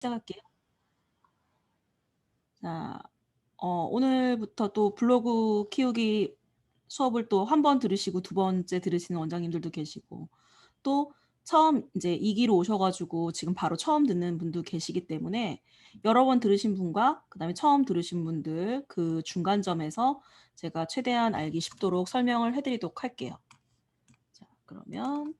시작할게요. 자, 오늘부터 또 블로그 키우기 수업을 또 한 번 들으시고 두 번째 들으시는 원장님들도 계시고 또 처음 이제 2기로 오셔 가지고 지금 바로 처음 듣는 분도 계시기 때문에 여러 번 들으신 분과 그다음에 처음 들으신 분들 그 중간점에서 제가 최대한 알기 쉽도록 설명을 해 드리도록 할게요. 자, 그러면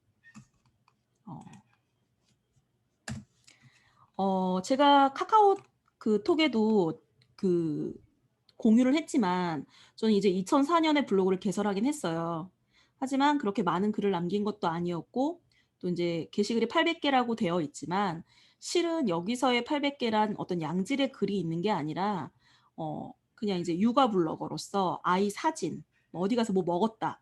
제가 카카오 그 톡에도 그 공유를 했지만 저는 이제 2004년에 블로그를 개설하긴 했어요. 하지만 그렇게 많은 글을 남긴 것도 아니었고 또 인제 게시글이 800개라고 되어 있지만 실은 여기서의 800개란 어떤 양질의 글이 있는 게 아니라 그냥 이제 육아 블로거로서 아이 사진, 뭐 어디 가서 뭐 먹었다.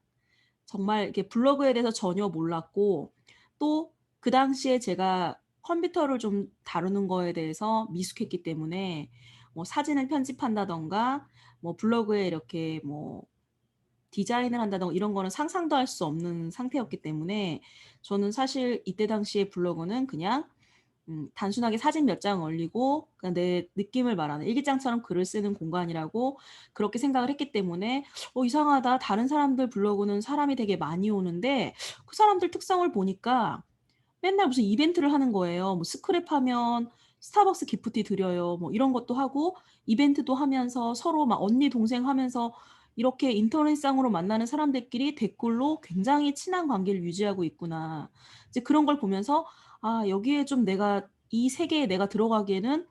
정말 이렇게 블로그에 대해서 전혀 몰랐고 또 그 당시에 제가 컴퓨터를 좀 다루는 거에 대해서 미숙했기 때문에 뭐 사진을 편집한다든가 뭐 블로그에 이렇게 뭐 디자인을 한다든가 이런 거는 상상도 할 수 없는 상태였기 때문에 저는 사실 이때 당시에 블로그는 그냥 단순하게 사진 몇 장 올리고 그냥 내 느낌을 말하는 일기장처럼 글을 쓰는 공간이라고 그렇게 생각을 했기 때문에 '이상하다. 다른 사람들 블로그는 사람이 되게 많이 오는데 그 사람들 특성을 보니까 맨날 무슨 이벤트를 하는 거예요. 뭐 스크랩하면 스타벅스 기프티 드려요. 뭐 이런 것도 하고 이벤트도 하면서 서로 막 언니 동생 하면서 이렇게 인터넷상으로 만나는 사람들끼리 댓글로 굉장히 친한 관계를 유지하고 있구나.' 이제 그런 걸 보면서 '아 여기에 좀 내가 이 세계에 내가 들어가기에는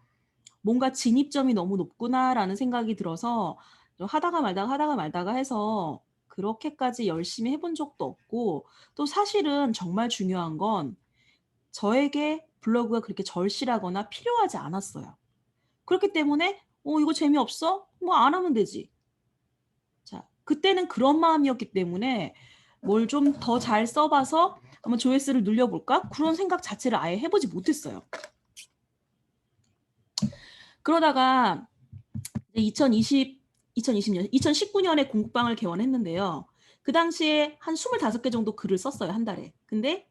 뭔가 진입점이 너무 높구나.'라는 생각이 들어서 좀 하다가 말다가 해서 그렇게까지 열심히 해본 적도 없고 또 사실은 정말 중요한 건 저에게 블로그가 그렇게 절실하거나 필요하지 않았어요. 그렇기 때문에 이거 재미없어? 뭐 안 하면 되지.' 자 그때는 그런 마음이었기 때문에 '뭘 좀 더 잘 써 봐서 한번 조회수를 늘려 볼까?' 그런 생각 자체를 아예 해 보지 못했어요. 그러다가 이제 2020년 2019년에 공부방을 개원했는데요. 그 당시에 한 25개 정도 글을 썼어요, 한 달에. 근데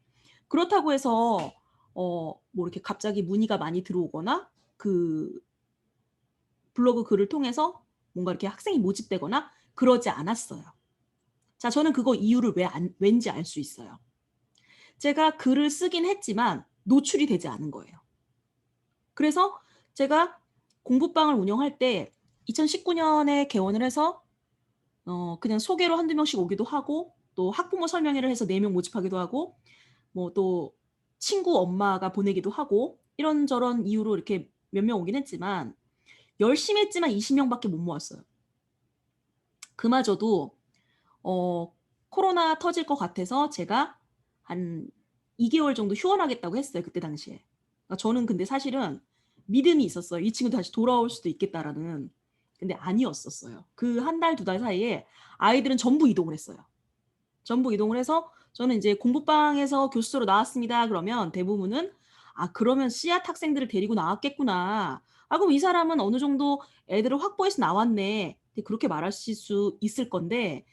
그렇다고 해서 뭐 이렇게 갑자기 문의가 많이 들어오거나 그 블로그 글을 통해서 뭔가 이렇게 학생이 모집되거나 그러지 않았어요. 자 저는 그거 이유를 왠지 알 수 있어요. 제가 글을 쓰긴 했지만 노출이 되지 않은 거예요. 그래서 제가 공부방을 운영할 때 2019년에 개원을 해서 그냥 소개로 1-2 명씩 오기도 하고 또 학부모 설명회를 해서 4명 모집하기도 하고 뭐 또 친구 엄마가 보내기도 하고 이런저런 이유로 이렇게 몇 명 오긴 했지만 열심히 했지만 20 명밖에 못 모았어요. 그마저도 어 코로나 터질 것 같아서 제가 한 2 개월 정도 휴원하겠다고 했어요 그때 당시에. 저는 근데 사실은 믿음이 있었어요. '이 친구 다시 돌아올 수도 있겠다.'라는. 근데 아니었었어요. 그 한 달 두 달 사이에 아이들은 전부 이동을 했어요. 전부 이동을 해서 저는 인제 "공부방에서 교수로 나왔습니다." 그러면 대부분은 '아 그러면 씨앗 학생들을 데리고 나왔겠구나. 아 그럼 이 사람은 어느 정도 애들을 확보해서 나왔네.' 이제 그렇게 말하실 수 있을 건데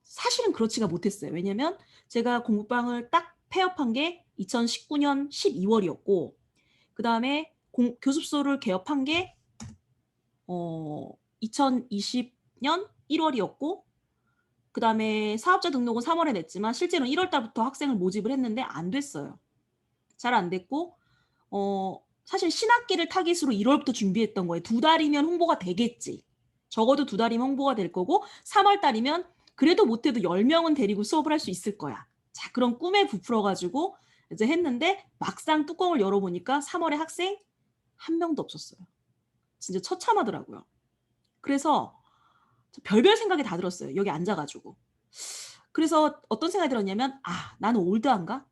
사실은 그렇지가 못했어요. 왜냐면 제가 공부방을 딱 폐업한 게 2019년 12 월이었고 그다음에 공 교습소를 개업한 게 어 2020년 1 월이었고 그다음에 사업자 등록은 3 월에 냈지만 실제로는 1월 달부터 학생을 모집을 했는데 안 됐어요. 잘 안 됐고 사실 신학기를 타깃으로 1 월부터 준비했던 거예요. 2 달이면 홍보가 되겠지. 적어도 2 달이면 홍보가 될 거고 3월 달이면 그래도 못해도 10 명은 데리고 수업을 할 수 있을 거야. 자 그런 꿈에 부풀어 가지고 이제 했는데 막상 뚜껑을 열어 보니까 3 월에 학생 한 명도 없었어요. 진짜 처참하더라고요. 그래서 저 별별 생각이 다 들었어요, 여기 앉아 가지고. 그래서 어떤 생각이 들었냐면 '아 나는 올드한가?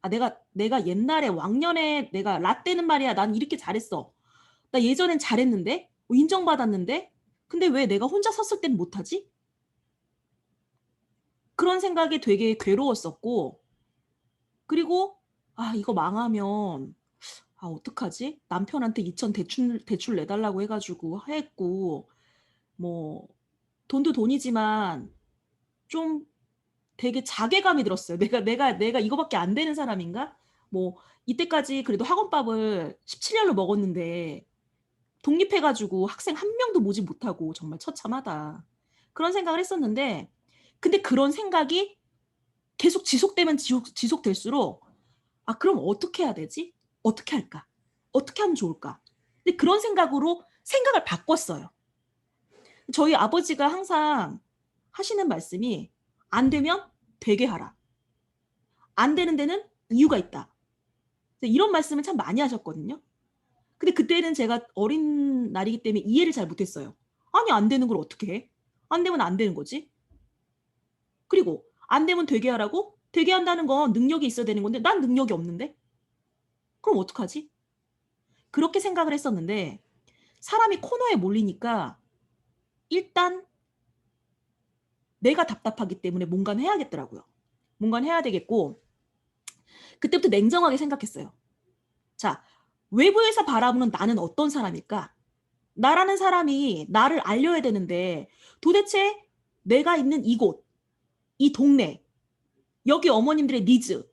아 내가 옛날에 왕년에 내가 라떼는 말이야 난 이렇게 잘했어. 나 예전엔 잘했는데 인정받았는데 근데 왜 내가 혼자 섰을 땐 못하지?' 그런 생각이 되게 괴로웠었고 그리고 '아 이거 망하면 아 어떡하지? 남편한테 2천 대출 내 달라고 해 가지고 했고 뭐 돈도 돈이지만 좀 되게 자괴감이 들었어요. '내가 이거밖에 안 되는 사람인가?' 뭐 이때까지 그래도 학원밥을 17년을 먹었는데 독립해 가지고 학생 한 명도 모집 못하고 정말 처참하다. 그런 생각을 했었는데 근데 그런 생각이 계속 지속되면 지속될수록 '아 그럼 어떻게 해야 되지? 어떻게 할까? 어떻게 하면 좋을까?' 근데 그런 생각으로 생각을 바꿨어요. 저희 아버지가 항상 하시는 말씀이 "안 되면 되게 하라. 안 되는 데는 이유가 있다." 이런 말씀을 참 많이 하셨거든요. 근데 그때는 제가 어린 날이기 때문에 이해를 잘 못했어요. '아니 안 되는 걸 어떻게 해? 안 되면 안 되는 거지.' 그리고 안 되면 되게 하라고? 되게 한다는 건 능력이 있어야 되는 건데 난 능력이 없는데? 그럼 어떡하지? 그렇게 생각을 했었는데 사람이 코너에 몰리니까 일단 내가 답답하기 때문에 뭔가는 해야겠더라고요. 뭔가는 해야 되겠고 그때부터 냉정하게 생각했어요. 자, 외부에서 바라보는 나는 어떤 사람일까? 나라는 사람이 나를 알려야 되는데 도대체 내가 있는 이곳, 이 동네, 여기 어머님들의 니즈,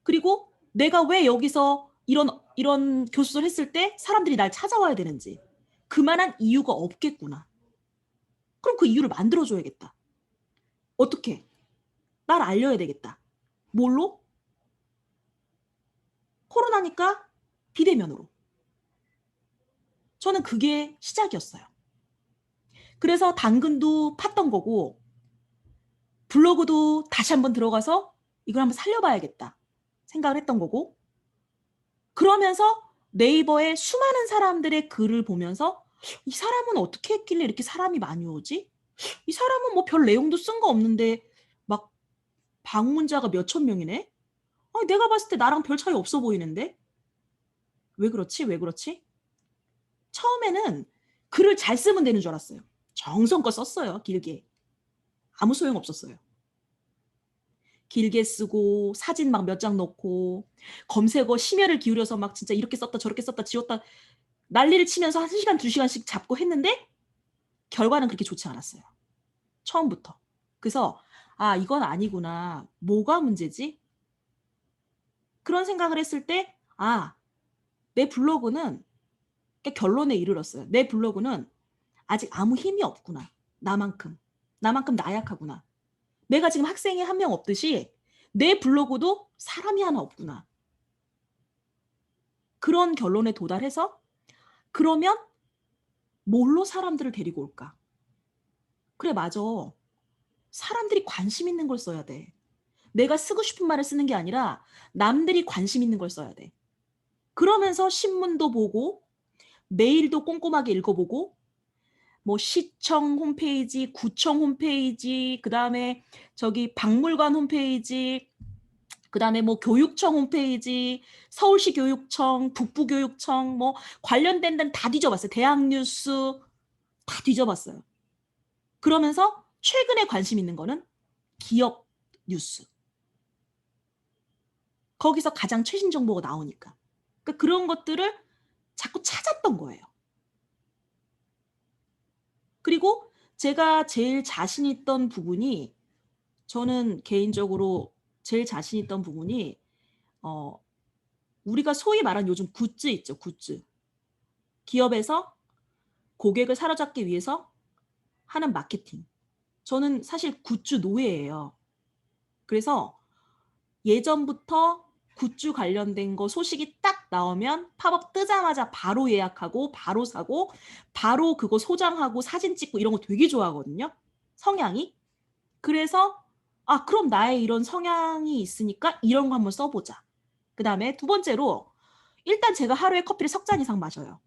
그리고 내가 왜 여기서 이런 교수를 했을 때 사람들이 날 찾아와야 되는지 그만한 이유가 없겠구나. 그럼 그 이유를 만들어 줘야겠다. 어떻게? 날 알려야 되겠다. 뭘로? 코로나니까 비대면으로. 저는 그게 시작이었어요. 그래서 당근도 팠던 거고 블로그도 다시 한번 들어가서 '이걸 한번 살려 봐야겠다.' 생각을 했던 거고 그러면서 네이버에 수많은 사람들의 글을 보면서 '이 사람은 어떻게 했길래 이렇게 사람이 많이 오지? 이 사람은 뭐 별 내용도 쓴 거 없는데 막 방문자가 몇천 명이네? 아니 내가 봤을 때 나랑 별 차이 없어 보이는데? 왜 그렇지? 왜 그렇지?' 처음에는 글을 잘 쓰면 되는 줄 알았어요. 정성껏 썼어요, 길게. 아무 소용 없었어요. 길게 쓰고 사진 막 몇 장 넣고 검색어 심혈을 기울여서 막 진짜 이렇게 썼다 저렇게 썼다 지웠다 난리를 치면서 1 시간 2 시간씩 잡고 했는데 결과는 그렇게 좋지 않았어요, 처음부터. 그래서 '아 이건 아니구나. 뭐가 문제지?' 그런 생각을 했을 때 '아 내 블로그는' 그러니까 결론에 이르렀어요. '내 블로그는 아직 아무 힘이 없구나. 나만큼. 나만큼 나약하구나. 내가 지금 학생이 한 명 없듯이 내 블로그도 사람이 하나 없구나.' 그런 결론에 도달해서 '그러면 뭘로 사람들을 데리고 올까?' 그래 맞아. 사람들이 관심 있는 걸 써야 돼. 내가 쓰고 싶은 말을 쓰는 게 아니라 남들이 관심 있는 걸 써야 돼. 그러면서 신문도 보고 메일도 꼼꼼하게 읽어 보고 뭐 시청 홈페이지, 구청 홈페이지, 그다음에 저기 박물관 홈페이지, 그다음에 뭐 교육청 홈페이지, 서울시 교육청, 북부교육청 뭐 관련된 데는 다 뒤져 봤어요. 대학 뉴스 다 뒤져 봤어요. 그러면서 최근에 관심 있는 거는 기업 뉴스. 거기서 가장 최신 정보가 나오니까. 그러니까 그런 것들을 자꾸 찾았던 거예요. 그리고 제가 제일 자신 있던 부분이 저는 개인적으로 제일 자신 있던 부분이 어 우리가 소위 말하는 요즘 굿즈 있죠, 굿즈. 기업에서 고객을 사로잡기 위해서 하는 마케팅. 저는 사실 굿즈 노예예요. 그래서 예전부터 굿즈 관련된 거 소식이 딱 나오면 팝업 뜨자마자 바로 예약하고 바로 사고 바로 그거 소장하고 사진 찍고 이런 거 되게 좋아하거든요, 성향이. 그래서 '아 그럼 나의 이런 성향이 있으니까 이런 거 한번 써 보자.' 그다음에 두 번째로 일단 제가 하루에 커피를 3 잔 이상 마셔요.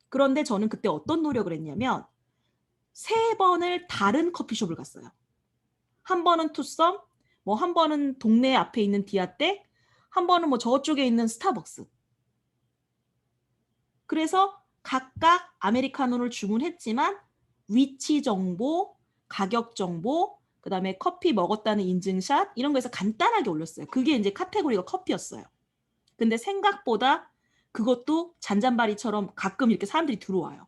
그런데 저는 그때 어떤 노력을 했냐면 3 번을 다른 커피숍을 갔어요. 한 번은 투썸, 뭐 한 번은 동네 앞에 있는 디아떼, 한 번은 뭐 저쪽에 있는 스타벅스. 그래서 각각 아메리카노를 주문했지만 위치 정보, 가격 정보, 그다음에 커피 먹었다는 인증샷 이런 거 해서 간단하게 올렸어요. 그게 인제 카테고리가 커피였어요. 근데 생각보다 그것도 잔잔바리처럼 가끔 이렇게 사람들이 들어와요.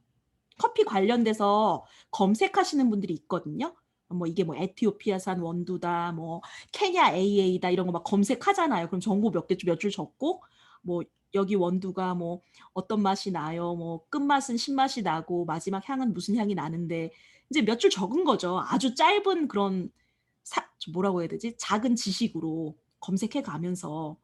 커피 관련돼서 검색하시는 분들이 있거든요. 뭐 이게 뭐 에티오피아산 원두다 뭐 케냐 AA다 이런 거 막 검색하잖아요. 그럼 정보 몇 줄 적고 뭐 여기 원두가 뭐 어떤 맛이 나요. 뭐 끝맛은 신맛이 나고 마지막 향은 무슨 향이 나는데 이제 몇 줄 적은 거죠. 아주 짧은 그런 뭐라고 해야 되지? 작은 지식으로 검색해 가면서.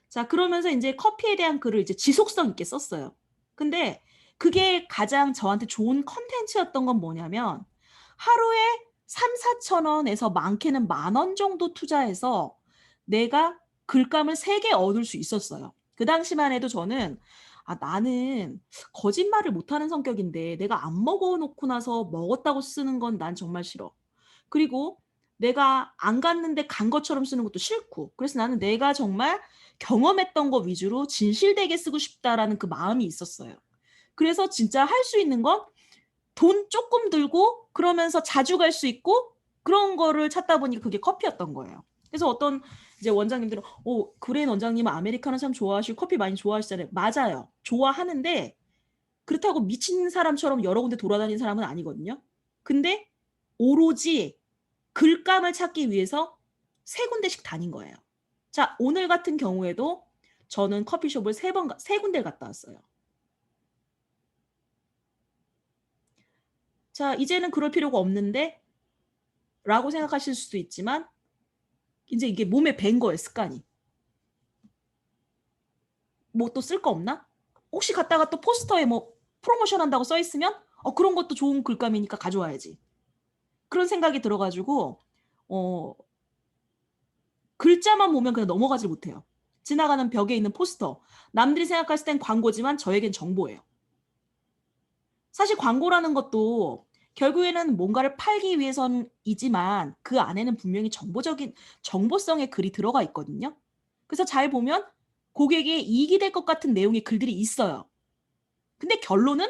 자 그러면서 인제 커피에 대한 글을 이제 지속성 있게 썼어요. 근데 그게 가장 저한테 좋은 콘텐츠였던 건 뭐냐면 하루에 3-4천 원에서 많게는 10,000원 정도 투자해서 내가 글감을 3개 얻을 수 있었어요. 그 당시만 해도 저는 '아 나는 거짓말을 못하는 성격인데 내가 안 먹어 놓고 나서 먹었다고 쓰는 건 난 정말 싫어.' 그리고 내가 안 갔는데 간 것처럼 쓰는 것도 싫고 그래서 나는 내가 정말 경험했던 거 위주로 '진실되게 쓰고 싶다.'라는 그 마음이 있었어요. 그래서 진짜 할 수 있는 건 돈 쪼끔 들고 그러면서 자주 갈 수 있고 그런 거를 찾다 보니까 그게 커피였던 거예요. 그래서 어떤 이제 원장님들은 그랜 원장님은 아메리카노 참 좋아하시고 커피 많이 좋아하시잖아요. 맞아요. 좋아하는데 그렇다고 미친 사람처럼 여러 군데 돌아다니는 사람은 아니거든요. 근데 오로지 글감을 찾기 위해서 3 군데씩 다닌 거예요. 자 오늘 같은 경우에도 저는 커피숍을 3 군데를 갔다 왔어요. 자 이제는 그럴 필요가 없는데 라고 생각하실 수도 있지만 인제 이게 몸에 밴 거예요 습관이. '뭐 또 쓸 거 없나?' 혹시 갔다가 또 포스터에 뭐 프로모션 한다고 써 있으면 '그런 것도 좋은 글감이니까 가져와야지.' 그런 생각이 들어 가지고 어 글자만 보면 그냥 넘어가질 못해요. 지나가는 벽에 있는 포스터. 남들이 생각했을 땐 광고지만 저에겐 정보예요. 사실 광고라는 것도 결국에는 뭔가를 팔기 위해선 이지만 그 안에는 분명히 정보적인 정보성의 글이 들어가 있거든요. 그래서 잘 보면 고객에 이익이 될 것 같은 내용의 글들이 있어요. 근데 결론은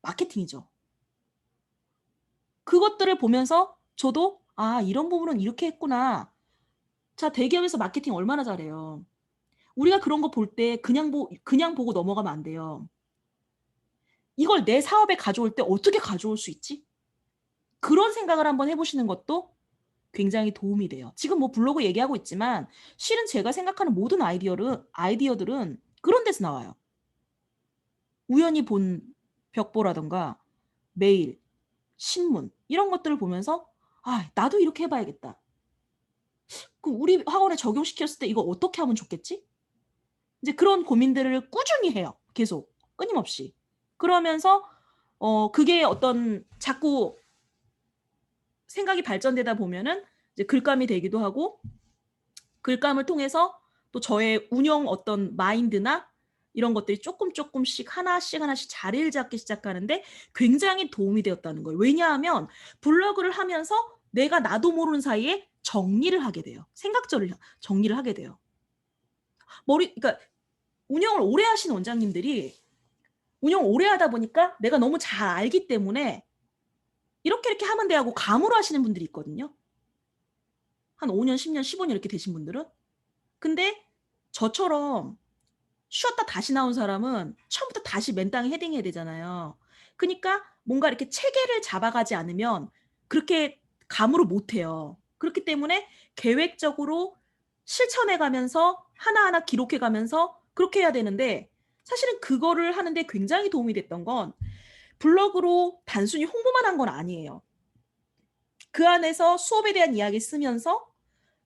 마케팅이죠. 그것들을 보면서 저도 '아 이런 부분은 이렇게 했구나.' 자 대기업에서 마케팅 얼마나 잘해요. 우리가 그런 거 볼 때 그냥 보고 넘어가면 안 돼요. '이걸 내 사업에 가져올 때 어떻게 가져올 수 있지?' 그런 생각을 한번 해 보시는 것도 굉장히 도움이 돼요. 지금 뭐 블로그 얘기하고 있지만 실은 제가 생각하는 모든 아이디어들은 그런 데서 나와요. 우연히 본 벽보라든가 메일, 신문 이런 것들을 보면서 '아 나도 이렇게 해 봐야겠다. 그 우리 학원에 적용시켰을 때 이거 어떻게 하면 좋겠지?' 이제 그런 고민들을 꾸준히 해요 계속 끊임없이. 그러면서 그게 어떤 자꾸 생각이 발전되다 보면은 이제 글감이 되기도 하고 글감을 통해서 또 저의 운영 어떤 마인드나 이런 것들이 쪼끔씩 하나씩 자리를 잡기 시작하는데 굉장히 도움이 되었다는 거예요. 왜냐하면 블로그를 하면서 내가 나도 모르는 사이에 정리를 하게 돼요. 정리를 하게 돼요. 그러니까 운영을 오래 하신 원장님들이 운영 오래 하다 보니까 내가 너무 잘 알기 때문에 이렇게 하면 돼 하고 감으로 하시는 분들이 있거든요. 한 5 년, 10 년, 15년 이렇게 되신 분들은. 근데 저처럼 쉬었다 다시 나온 사람은 처음부터 다시 맨 땅에 헤딩해야 되잖아요. 그니까 뭔가 이렇게 체계를 잡아가지 않으면 그렇게 감으로 못 해요. 그렇기 때문에 계획적으로 실천해 가면서 하나하나 기록해 가면서 그렇게 해야 되는데 사실은 그거를 하는 데 굉장히 도움이 됐던 건 블로그로 단순히 홍보만 한 건 아니에요. 그 안에서 수업에 대한 이야기 쓰면서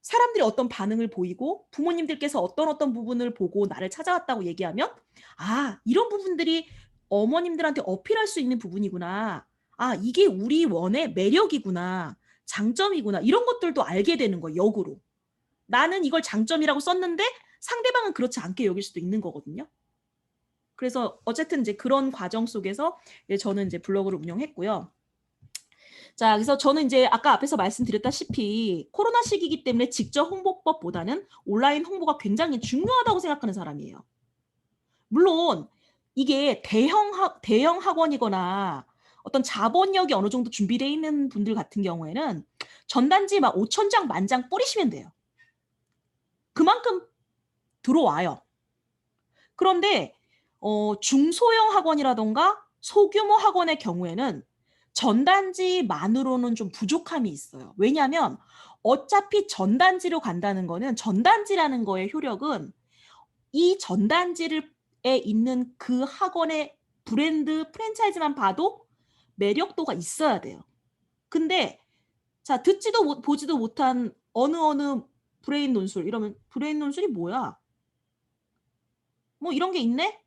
사람들이 어떤 반응을 보이고 부모님들께서 어떤 부분을 보고 나를 찾아왔다고 얘기하면 '아 이런 부분들이 어머님들한테 어필할 수 있는 부분이구나. 아 이게 우리 원의 매력이구나. 장점이구나.' 이런 것들도 알게 되는 거예요 역으로. 나는 이걸 장점이라고 썼는데 상대방은 그렇지 않게 여길 수도 있는 거거든요. 그래서 어쨌든 이제 그런 과정 속에서 이제 저는 이제 블로그를 운영했고요. 자 그래서 저는 인제 아까 앞에서 말씀드렸다시피 코로나 시기이기 때문에 직접 홍보법보다는 온라인 홍보가 굉장히 중요하다고 생각하는 사람이에요. 물론 이게 대형 학원이거나 어떤 자본력이 어느 정도 준비되어 있는 분들 같은 경우에는 전단지 막 5,000 장, 10,000장 뿌리시면 돼요. 그만큼 들어와요. 그런데 중소형 학원이라든가 소규모 학원의 경우에는 전단지만으로는 좀 부족함이 있어요. 왜냐하면 어차피 전단지로 간다는 거는 전단지라는 거의 효력은 이 전단지를 에 있는 그 학원의 브랜드 프랜차이즈만 봐도 매력도가 있어야 돼요. 근데 자, 듣지도 보지도 못한 어느 브레인 논술 이러면 '브레인 논술이 뭐야? 뭐 이런 게 있네?'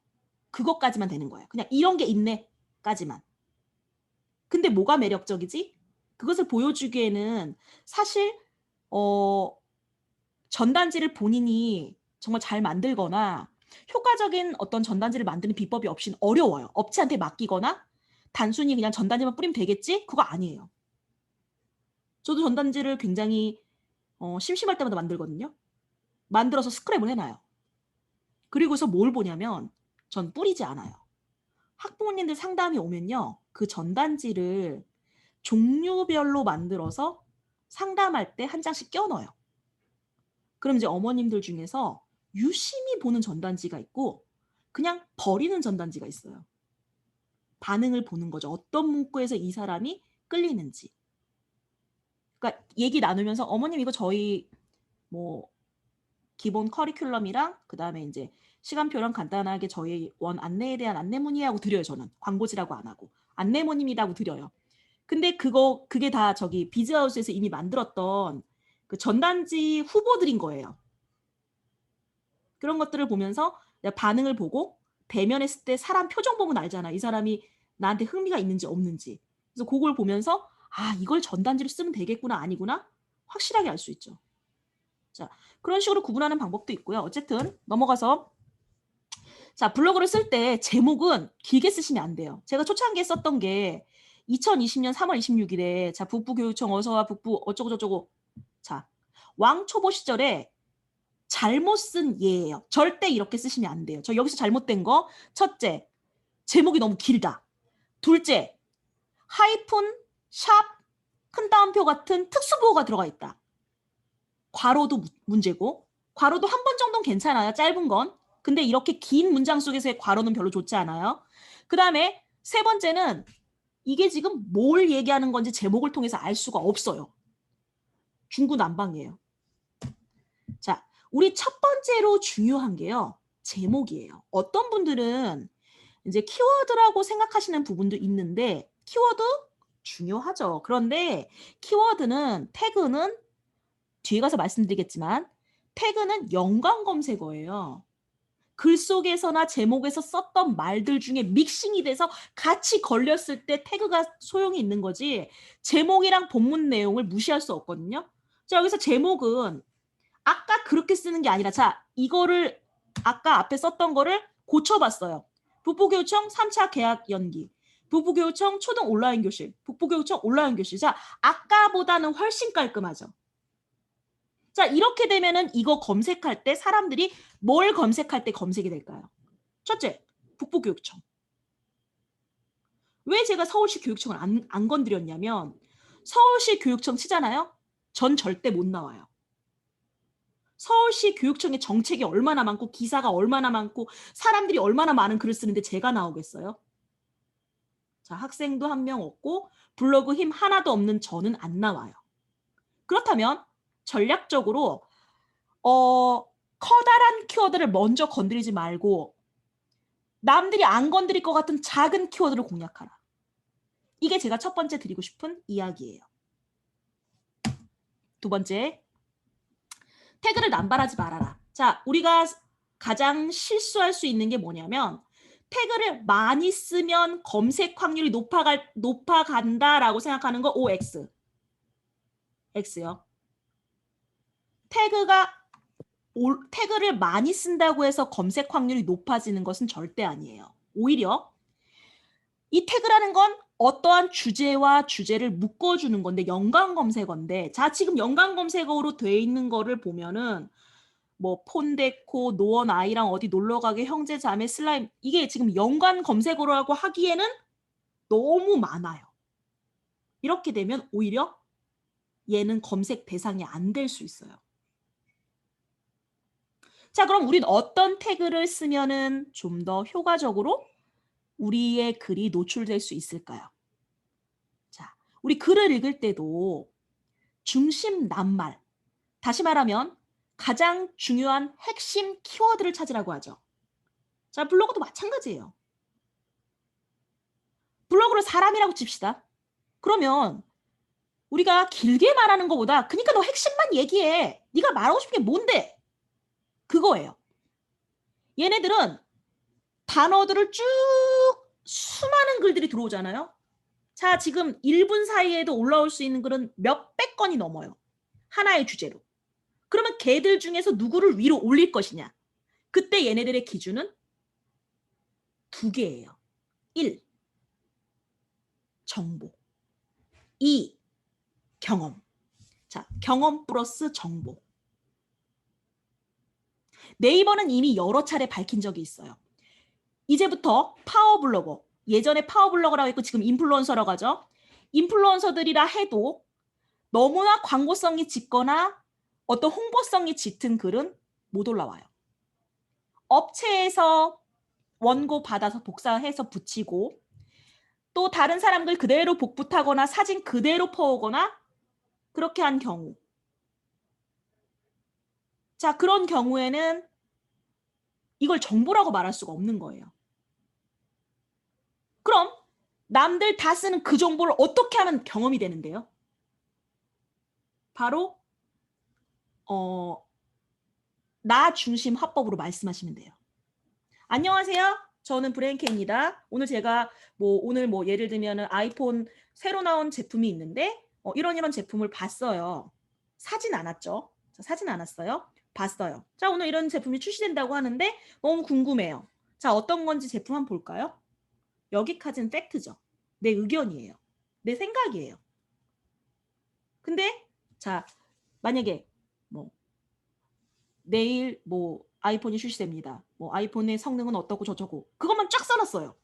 그것까지만 되는 거예요. 그냥 '이런 게 있네.'까지만. 근데 뭐가 매력적이지? 그것을 보여주기에는 사실 어 전단지를 본인이 정말 잘 만들거나 효과적인 어떤 전단지를 만드는 비법이 없이는 어려워요. 업체한테 맡기거나 단순히 그냥 '전단지만 뿌리면 되겠지?' 그거 아니에요. 저도 전단지를 굉장히 심심할 때마다 만들거든요. 만들어서 스크랩을 해 놔요. 그리고서 뭘 보냐면 전 뿌리지 않아요. 학부모님들 상담이 오면요. 그 전단지를 종류별로 만들어서 상담할 때 한 장씩 껴 넣어요. 그럼 이제 어머님들 중에서 유심히 보는 전단지가 있고 그냥 버리는 전단지가 있어요. 반응을 보는 거죠. 어떤 문구에서 이 사람이 끌리는지. 그러니까 얘기 나누면서 "어머님 이거 저희 뭐 기본 커리큘럼이랑 그다음에 인제 시간표랑 간단하게 저희 원 안내에 대한 안내문이" 하고 드려요 저는. 광고지라고 안 하고. 안내문입니다 하고 드려요. 근데 그게 다 저기 비즈하우스에서 이미 만들었던 그 전단지 후보들인 거예요. 그런 것들을 보면서 내가 반응을 보고 대면했을 때 사람 표정 보면 알잖아. 이 사람이 나한테 흥미가 있는지 없는지. 그래서 고걸 보면서 '아 이걸 전단지로 쓰면 되겠구나. 아니구나.' 확실하게 알 수 있죠. 자, 그런 식으로 구분하는 방법도 있고요. 어쨌든 넘어가서 자, 블로그를 쓸 때 제목은 길게 쓰시면 안 돼요. 제가 초창기에 썼던 게 2020년 3월 26 일에 자, 북부교육청 어서 와 북부 어쩌고 저쩌고 자, 왕초보 시절에 잘못 쓴 예예요. 절대 이렇게 쓰시면 안 돼요. 저 여기서 잘못된 거 첫째, 제목이 너무 길다. 둘째, 하이픈, 샵, 큰 따옴표 같은 특수부호가 들어가 있다. 괄호도 문제고 괄호도 한 번 정도는 괜찮아요, 짧은 건. 근데 이렇게 긴 문장 속에서의 괄호는 별로 좋지 않아요. 그다음에 세 번째는 이게 지금 뭘 얘기하는 건지 제목을 통해서 알 수가 없어요. 중구난방이에요. 자, 우리 첫 번째로 중요한 게요. 제목이에요. 어떤 분들은 이제 키워드라고 생각하시는 부분도 있는데 키워드 중요하죠. 그런데 키워드는 태그는 뒤에 가서 말씀드리겠지만 태그는 연관 검색어예요. 글 속에서나 제목에서 썼던 말들 중에 믹싱이 돼서 같이 걸렸을 때 태그가 소용이 있는 거지 제목이랑 본문 내용을 무시할 수 없거든요. 자, 여기서 제목은 아까 그렇게 쓰는 게 아니라 자, 이거를 아까 앞에 썼던 거를 고쳐봤어요. 북부교육청 3차 계약 연기. 북부교육청 초등 온라인 교실. 북부교육청 온라인 교실. 자, 아까보다는 훨씬 깔끔하죠. 자, 이렇게 되면은 이거 검색할 때 사람들이 뭘 검색할 때 검색이 될까요? 첫째, 북부교육청. 왜 제가 서울시 교육청을 안 건드렸냐면 서울시 교육청 치잖아요? 전 절대 못 나와요. 서울시 교육청의 정책이 얼마나 많고 기사가 얼마나 많고 사람들이 얼마나 많은 글을 쓰는데 제가 나오겠어요? 자, 학생도 한 명 없고 블로그 힘 하나도 없는 저는 안 나와요. 그렇다면 전략적으로 커다란 키워드를 먼저 건드리지 말고 남들이 안 건드릴 것 같은 작은 키워드를 공략하라. 이게 제가 첫 번째 드리고 싶은 이야기예요. 두 번째, 태그를 남발하지 말아라. 자, 우리가 가장 실수할 수 있는 게 뭐냐면 태그를 많이 쓰면 검색 확률이 높아간다라고 생각하는 거 OX. X요. 태그를 많이 쓴다고 해서 검색 확률이 높아지는 것은 절대 아니에요. 오히려 이 태그라는 건 어떠한 주제와 주제를 묶어주는 건데 연관 검색어인데 자, 지금 연관 검색어로 돼 있는 거를 보면은 뭐 폰데코, 노원 아이랑 어디 놀러가게, 형제 자매 슬라임 이게 지금 연관 검색어라고 하기에는 너무 많아요. 이렇게 되면 오히려 얘는 검색 대상이 안 될 수 있어요. 자, 그럼 우린 어떤 태그를 쓰면은 좀 더 효과적으로 우리의 글이 노출될 수 있을까요? 자, 우리 글을 읽을 때도 중심 낱말. 다시 말하면 가장 중요한 핵심 키워드를 찾으라고 하죠. 자, 블로그도 마찬가지예요. 블로그를 사람이라고 칩시다. 그러면 우리가 길게 말하는 것보다 그니까 너 핵심만 얘기해. 네가 말하고 싶은 게 뭔데? 그거예요. 얘네들은 단어들을 쭉 수많은 글들이 들어오잖아요. 자, 지금 1분 사이에도 올라올 수 있는 글은 몇백 건이 넘어요. 하나의 주제로. 그러면 걔들 중에서 누구를 위로 올릴 것이냐? 그때 얘네들의 기준은 두 개예요. 1. 정보. 2. 경험. 자, 경험 플러스 정보. 네이버는 이미 여러 차례 밝힌 적이 있어요. 이제부터 파워블로거, 예전에 파워블로거라고 했고 지금 인플루언서라고 하죠. 인플루언서들이라 해도 너무나 광고성이 짙거나 어떤 홍보성이 짙은 글은 못 올라와요. 업체에서 원고 받아서 복사해서 붙이고 또 다른 사람들 그대로 복붙하거나 사진 그대로 퍼오거나 그렇게 한 경우. 자, 그런 경우에는 이걸 정보라고 말할 수가 없는 거예요. 그럼 남들 다 쓰는 그 정보를 어떻게 하면 경험이 되는데요? 바로 나 중심 화법으로 말씀하시면 돼요. 안녕하세요. 저는 브레인캐입니다. 오늘 제가 오늘 예를 들면 아이폰 새로 나온 제품이 있는데 이런 제품을 봤어요. 사진 안 왔죠? 사진 안 왔어요? 봤어요. 자, 오늘 이런 제품이 출시된다고 하는데 너무 궁금해요. 자, 어떤 건지 제품 한번 볼까요? 여기까지는 팩트죠. 내 의견이에요. 내 생각이에요. 근데 자, 만약에 내일 아이폰이 출시됩니다. 아이폰의 성능은 어떻고 저쩌고 그것만 쫙 써놨어요.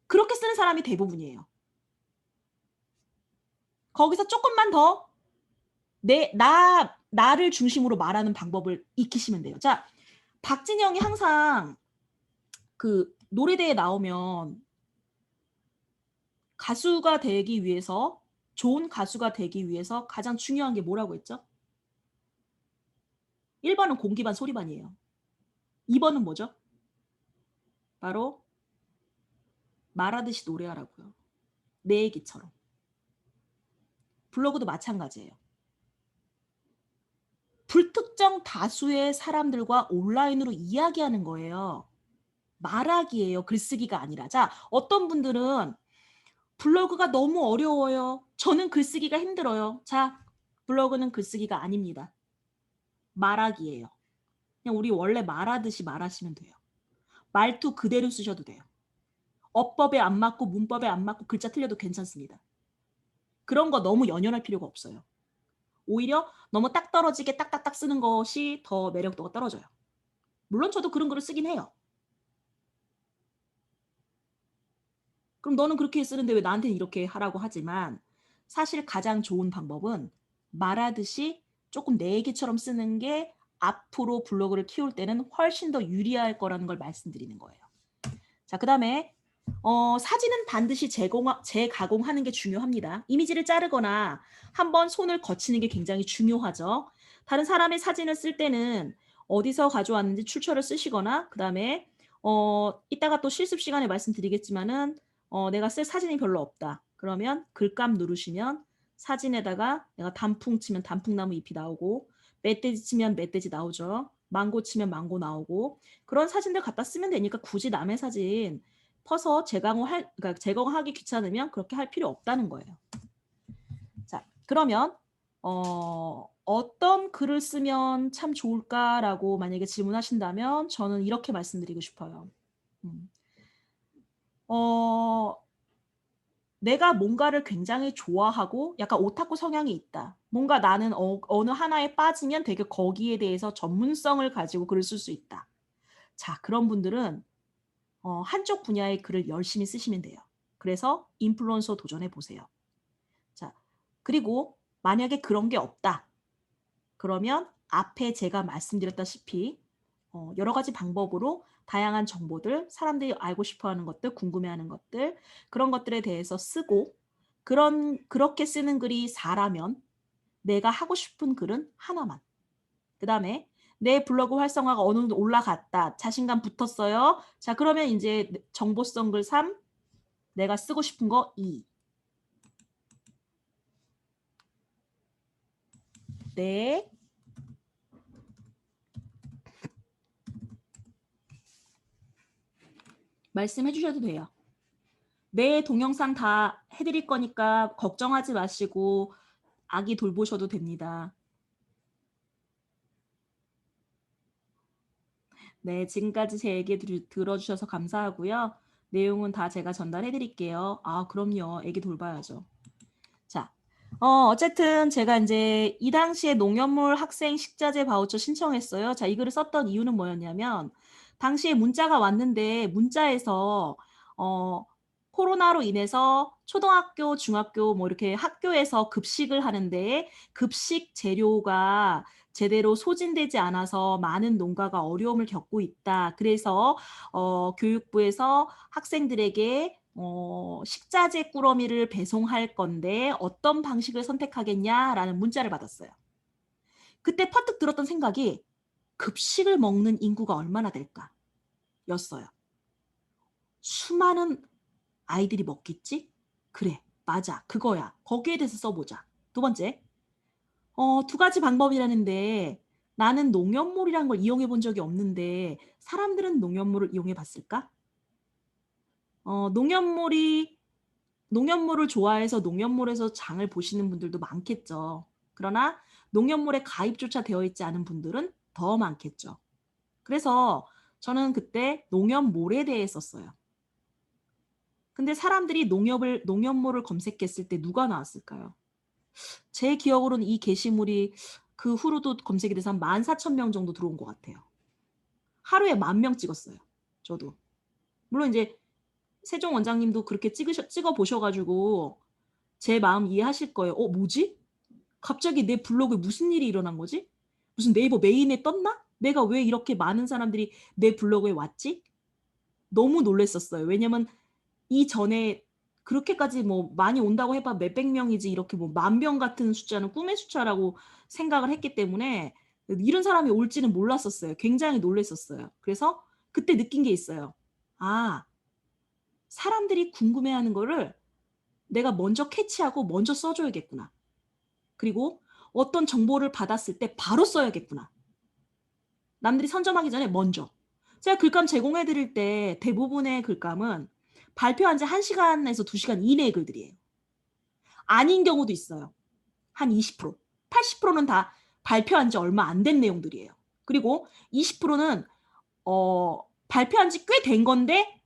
그렇게 쓰는 사람이 대부분이에요. 거기서 조금만 더 나를 중심으로 말하는 방법을 익히시면 돼요. 자, 박진영이 항상 그 노래대에 나오면 가수가 되기 위해서 좋은 가수가 되기 위해서 가장 중요한 게 뭐라고 했죠? 1번은 공기반 소리반이에요. 2번은 뭐죠? 바로 말하듯이 노래하라고요. 내 얘기처럼. 블로그도 마찬가지예요. 불특정 다수의 사람들과 온라인으로 이야기하는 거예요. 말하기예요. 글쓰기가 아니라. 자, 어떤 분들은 블로그가 너무 어려워요. 저는 글쓰기가 힘들어요. 자, 블로그는 글쓰기가 아닙니다. 말하기예요. 그냥 우리 원래 말하듯이 말하시면 돼요. 말투 그대로 쓰셔도 돼요. 어법에 안 맞고 문법에 안 맞고 글자 틀려도 괜찮습니다. 그런 거 너무 연연할 필요가 없어요. 오히려 너무 딱 떨어지게 딱딱딱 쓰는 것이 더 매력도가 떨어져요. 물론 저도 그런 글을 쓰긴 해요. 그럼 너는 그렇게 쓰는데 왜 나한테는 이렇게 하라고 하지만 사실 가장 좋은 방법은 말하듯이 조금 내 얘기처럼 쓰는 게 앞으로 블로그를 키울 때는 훨씬 더 유리할 거라는 걸 말씀드리는 거예요. 자, 그다음에 사진은 반드시 재가공하는 게 중요합니다. 이미지를 자르거나 한번 손을 거치는 게 굉장히 중요하죠. 다른 사람의 사진을 쓸 때는 어디서 가져왔는지 출처를 쓰시거나 그다음에 이따가 또 실습 시간에 말씀드리겠지만은 내가 쓸 사진이 별로 없다. 그러면 글감 누르시면 사진에다가 내가 단풍 치면 단풍나무 잎이 나오고 멧돼지 치면 멧돼지 나오죠. 망고 치면 망고 나오고 그런 사진들 갖다 쓰면 되니까 굳이 남의 사진 퍼서 그러니까 제거하기 귀찮으면 그렇게 할 필요 없다는 거예요. 자, 그러면 어떤 글을 쓰면 참 좋을까라고 만약에 질문하신다면 저는 이렇게 말씀드리고 싶어요. 내가 뭔가를 굉장히 좋아하고 약간 오타쿠 성향이 있다. 뭔가 나는 어느 하나에 빠지면 되게 거기에 대해서 전문성을 가지고 글을 쓸 수 있다. 자, 그런 분들은 한쪽 분야의 글을 열심히 쓰시면 돼요. 그래서 인플루언서 도전해 보세요. 자, 그리고 만약에 그런 게 없다. 그러면 앞에 제가 말씀드렸다시피 여러 가지 방법으로 다양한 정보들, 사람들이 알고 싶어하는 것들, 궁금해하는 것들, 그런 것들에 대해서 쓰고 그렇게 쓰는 글이 4라면 내가 하고 싶은 글은 하나만. 그다음에 내 블로그 활성화가 어느 정도 올라갔다. 자신감 붙었어요. 자, 그러면 이제 정보성 글 3, 내가 쓰고 싶은 거 2. 네. 말씀해 주셔도 돼요. 내 동영상 다 해드릴 거니까 걱정하지 마시고 아기 돌보셔도 됩니다. 네, 지금까지 제 얘기 들어주셔서 감사하고요. 내용은 다 제가 전달해 드릴게요. 아, 그럼요. 애기 돌봐야죠. 자, 어쨌든 제가 이제 이 당시에 농협물 학생 식자재 바우처 신청했어요. 자, 이 글을 썼던 이유는 뭐였냐면 당시에 문자가 왔는데 문자에서 코로나로 인해서 초등학교, 중학교 뭐 이렇게 학교에서 급식을 하는데 급식 재료가 제대로 소진되지 않아서 많은 농가가 어려움을 겪고 있다. 그래서 교육부에서 학생들에게 식자재 꾸러미를 배송할 건데 어떤 방식을 선택하겠냐라는 문자를 받았어요. 그때 퍼뜩 들었던 생각이 급식을 먹는 인구가 얼마나 될까? 였어요. 수많은 아이들이 먹겠지? 그래, 맞아. 그거야. 거기에 대해서 써보자. 두 번째, 두 가지 방법이라는데 나는 농협몰이란 걸 이용해 본 적이 없는데 사람들은 농협몰을 이용해 봤을까? 농협몰을 좋아해서 농협몰에서 장을 보시는 분들도 많겠죠. 그러나 농협몰에 가입조차 되어 있지 않은 분들은 더 많겠죠. 그래서 저는 그때 농협몰에 대해 썼어요. 근데 사람들이 농협몰을 검색했을 때 누가 나왔을까요? 제 기억으로는 이 게시물이 그 후로도 검색이 돼서 한 14,000명 정도 들어온 것 같아요. 하루에 10,000명 찍었어요. 저도. 물론 이제 세종 원장님도 그렇게 찍어 보셔가지고 제 마음 이해하실 거예요. 뭐지? 갑자기 내 블로그에 무슨 일이 일어난 거지? 무슨 네이버 메인에 떴나? 내가 왜 이렇게 많은 사람들이 내 블로그에 왔지? 너무 놀랬었어요. 왜냐면 이전에 그렇게까지 뭐 많이 온다고 해봐 몇백 명이지 이렇게 뭐 10,000명 같은 숫자는 꿈의 숫자라고 생각을 했기 때문에 이런 사람이 올지는 몰랐었어요. 굉장히 놀랬었어요. 그래서 그때 느낀 게 있어요. 아, 사람들이 궁금해하는 거를 내가 먼저 캐치하고 먼저 써줘야겠구나. 그리고 어떤 정보를 받았을 때 바로 써야겠구나. 남들이 선점하기 전에 먼저. 제가 글감 제공해 드릴 때 대부분의 글감은 발표한 지 1시간에서 2시간 이내의 글들이에요. 아닌 경우도 있어요. 한 20%. 80%는 다 발표한 지 얼마 안 된 내용들이에요. 그리고 20%는 발표한 지 꽤 된 건데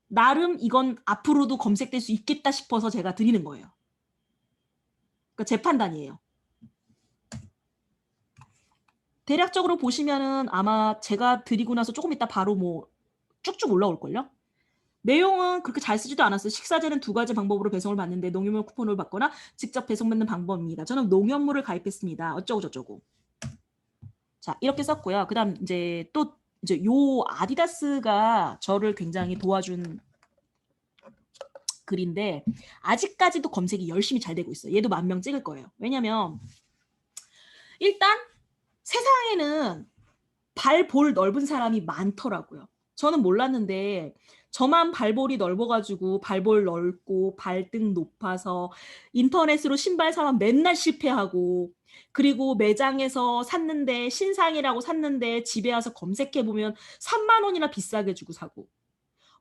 나름 이건 앞으로도 검색될 수 있겠다 싶어서 제가 드리는 거예요. 그러니까 제 판단이에요. 대략적으로 보시면은 아마 제가 드리고 나서 조금 있다 바로 뭐 쭉쭉 올라올걸요? 내용은 그렇게 잘 쓰지도 않았어요. 식사재는 2가지 방법으로 배송을 받는데 농협물 쿠폰을 받거나 직접 배송받는 방법입니다. 저는 농협물을 가입했습니다. 어쩌고 저쩌고. 자, 이렇게 썼고요. 그다음 이제 또 이제 요 아디다스가 저를 굉장히 도와준 글인데 아직까지도 검색이 열심히 잘 되고 있어요. 얘도 10,000명 찍을 거예요. 왜냐면 일단 세상에는 발볼 넓은 사람이 많더라고요. 저는 몰랐는데 저만 발볼이 넓어가지고 발볼 넓고 발등 높아서 인터넷으로 신발 사면 맨날 실패하고 그리고 매장에서 샀는데 신상이라고 샀는데 집에 와서 검색해보면 3만 원이나 비싸게 주고 사고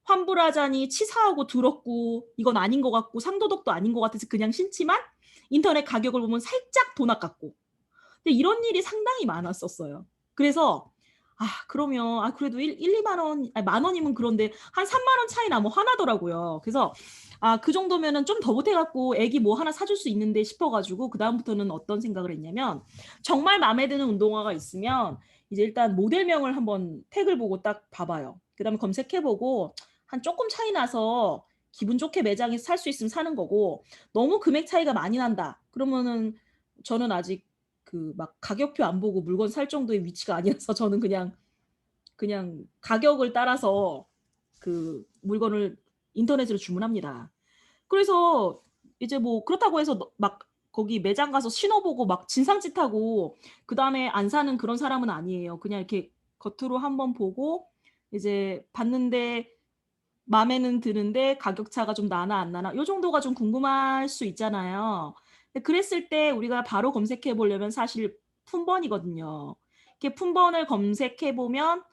환불하자니 치사하고 더럽고 이건 아닌 것 같고 상도덕도 아닌 것 같아서 그냥 신지만 인터넷 가격을 보면 살짝 돈 아깝고 근데 이런 일이 상당히 많았었어요. 그래서 그러면 그래도 2만 원, 아니, 10,000원이면 그런데 한 3만 원 차이 나면 화나더라고요. 그래서 그 정도면은 좀 더 못해갖고 애기 뭐 하나 사줄 수 있는데 싶어가지고 그다음부터는 어떤 생각을 했냐면 정말 마음에 드는 운동화가 있으면 이제 일단 모델명을 한번 택을 보고 딱 봐봐요. 그다음에 검색해보고 한 조금 차이 나서 기분 좋게 매장에서 살 수 있으면 사는 거고 너무 금액 차이가 많이 난다. 그러면은 저는 아직 그 막 가격표 안 보고 물건 살 정도의 위치가 아니라서 저는 그냥 가격을 따라서 그 물건을 인터넷으로 주문합니다. 그래서 이제 뭐 그렇다고 해서 막 거기 매장 가서 신어보고 막 진상짓하고 그다음에 안 사는 그런 사람은 아니에요. 그냥 이렇게 겉으로 한번 보고 이제 봤는데 맘에는 드는데 가격 차가 좀 나나 안 나나 요 정도가 좀 궁금할 수 있잖아요. 근데 그랬을 때 우리가 바로 검색해 보려면 사실 품번이거든요. 이렇게 품번을 검색해 보면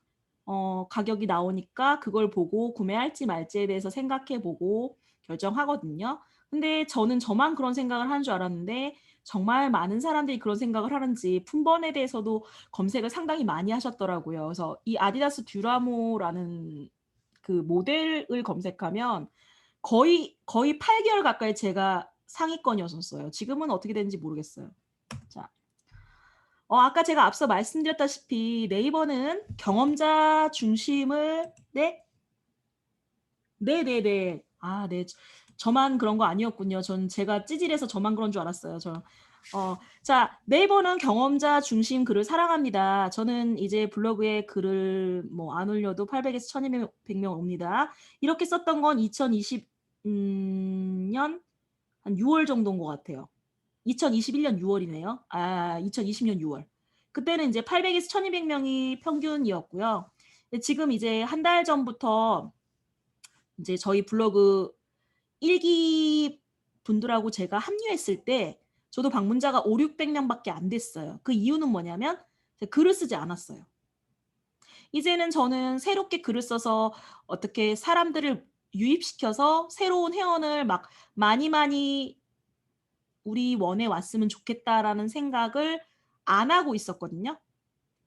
가격이 나오니까 그걸 보고 구매할지 말지에 대해서 생각해 보고 결정하거든요. 근데 저는 저만 그런 생각을 하는 줄 알았는데 정말 많은 사람들이 그런 생각을 하는지 품번에 대해서도 검색을 상당히 많이 하셨더라고요. 그래서 이 아디다스 듀라모라는 그 모델을 검색하면 거의 8 개월 가까이 제가 상위권이었었어요. 지금은 어떻게 되는지 모르겠어요. 자. 아까 제가 앞서 말씀드렸다시피 네이버는 경험자 중심을 네? 네네네. 아 네. 저만 그런 거 아니었군요. 전 제가 찌질해서 저만 그런 줄 알았어요. 자, 네이버는 경험자 중심 글을 사랑합니다. 저는 이제 블로그에 글을 뭐 안 올려도 800에서 1200명 옵니다. 이렇게 썼던 건 2020 년 한 6월 정도인 것 같아요. 2021년 6월이네요. 2020년 6월. 그때는 이제 800에서 1200 명이 평균이었고요. 지금 이제 한 달 전부터 이제 저희 블로그 1기 분들하고 제가 합류했을 때 저도 방문자가 5,600 명밖에 안 됐어요. 그 이유는 뭐냐면 제가 글을 쓰지 않았어요. 이제는 저는 새롭게 글을 써서 어떻게 사람들을 유입시켜서 새로운 회원을 막 많이 우리 원에 왔으면 좋겠다라는 생각을 안 하고 있었거든요.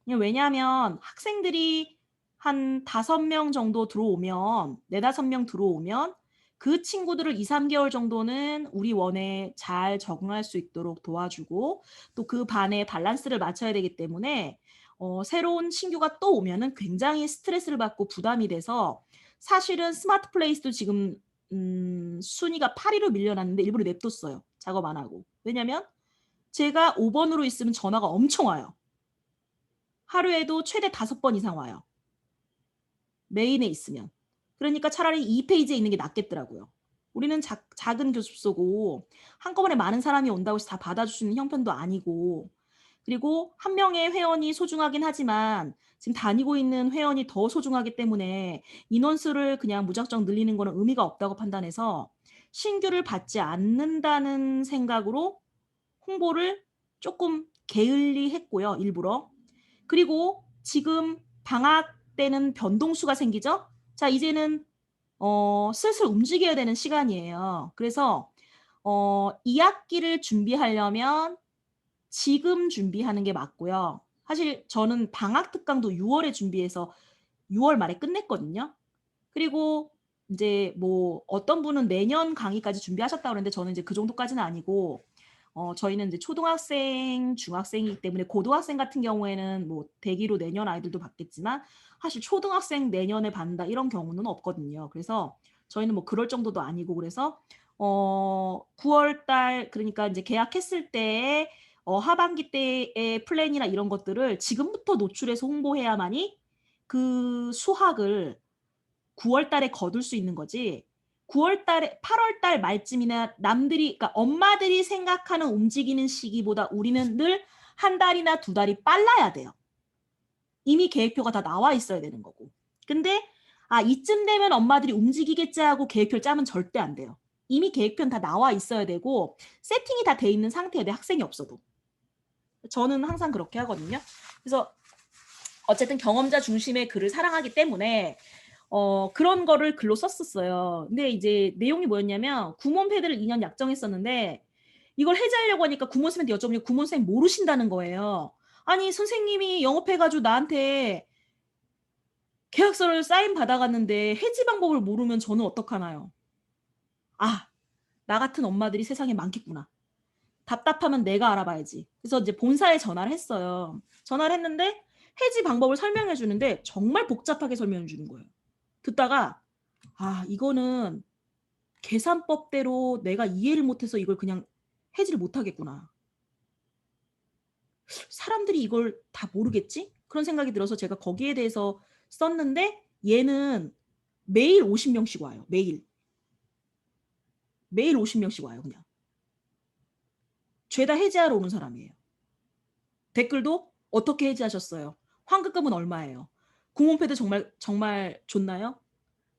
왜냐하면 학생들이 한 5명 정도 들어오면 4-5명 들어오면 그 친구들을 2-3개월 정도는 우리 원에 잘 적응할 수 있도록 도와주고 또 그 반의 밸런스를 맞춰야 되기 때문에 새로운 신규가 또 오면은 굉장히 스트레스를 받고 부담이 돼서 사실은 스마트 플레이스도 지금 순위가 8 위로 밀려났는데 일부러 냅뒀어요. 작업 안 하고. 왜냐면 제가 5 번으로 있으면 전화가 엄청 와요. 하루에도 최대 5번 이상 와요. 메인에 있으면. 그러니까 차라리 2 페이지에 있는 게 낫겠더라고요. 우리는 작은 교습소고 한꺼번에 많은 사람이 온다고 해서 다 받아줄 수 있는 형편도 아니고 그리고 한 명의 회원이 소중하긴 하지만 지금 다니고 있는 회원이 더 소중하기 때문에 인원수를 그냥 무작정 늘리는 거는 의미가 없다고 판단해서 신규를 받지 않는다는 생각으로 홍보를 조금 게을리 했고요, 일부러. 그리고 지금 방학 때는 변동수가 생기죠. 자, 이제는 슬슬 움직여야 되는 시간이에요. 그래서 2학기를 준비하려면 지금 준비하는 게 맞고요. 사실 저는 방학 특강도 6월에 준비해서 6월 말에 끝냈거든요. 그리고 이제 뭐 어떤 분은 내년 강의까지 준비하셨다고 그러는데 저는 이제 그 정도까지는 아니고 저희는 이제 초등학생, 중학생이기 때문에 고등학생 같은 경우에는 뭐 대기로 내년 아이들도 받겠지만 사실 초등학생 내년에 받는다 이런 경우는 없거든요. 그래서 저희는 뭐 그럴 정도도 아니고 그래서 9월 달 그러니까 이제 계약했을 때에 하반기 때의 플랜이나 이런 것들을 지금부터 노출해서 홍보해야만이 그 수학을 9월 달에 거둘 수 있는 거지. 9월 달에 8월 달 말쯤이나 남들이 그러니까 엄마들이 생각하는 움직이는 시기보다 우리는 늘 한 달이나 2달이 빨라야 돼요. 이미 계획표가 다 나와 있어야 되는 거고. 근데 이쯤 되면 엄마들이 움직이겠지 하고 계획표를 짜면 절대 안 돼요. 이미 계획표는 다 나와 있어야 되고 세팅이 다 돼 있는 상태여야 돼. 학생이 없어도. 저는 항상 그렇게 하거든요. 그래서 어쨌든 경험자 중심의 글을 사랑하기 때문에 그런 거를 글로 썼었어요. 근데 이제 내용이 뭐였냐면 구몬 패드를 2년 약정했었는데 이걸 해제하려고 하니까 구몬 선생님한테 여쭤보니까 구몬 선생님 모르신다는 거예요. 아니 선생님이 영업해가지고 나한테 계약서를 사인 받아갔는데 해지 방법을 모르면 저는 어떡하나요? 나 같은 엄마들이 세상에 많겠구나. 답답하면 내가 알아봐야지. 그래서 이제 본사에 전화를 했어요. 전화를 했는데 해지 방법을 설명해 주는데 정말 복잡하게 설명해 주는 거예요. 듣다가 이거는 계산법대로 내가 이해를 못해서 이걸 그냥 해지를 못하겠구나. 사람들이 이걸 다 모르겠지? 그런 생각이 들어서 제가 거기에 대해서 썼는데 얘는 매일 50명씩 와요. 매일 50명씩 와요. 그냥 죄다 해지하러 오는 사람이에요. 댓글도 어떻게 해지하셨어요? 환급금은 얼마예요? 구몬패드 정말 좋나요?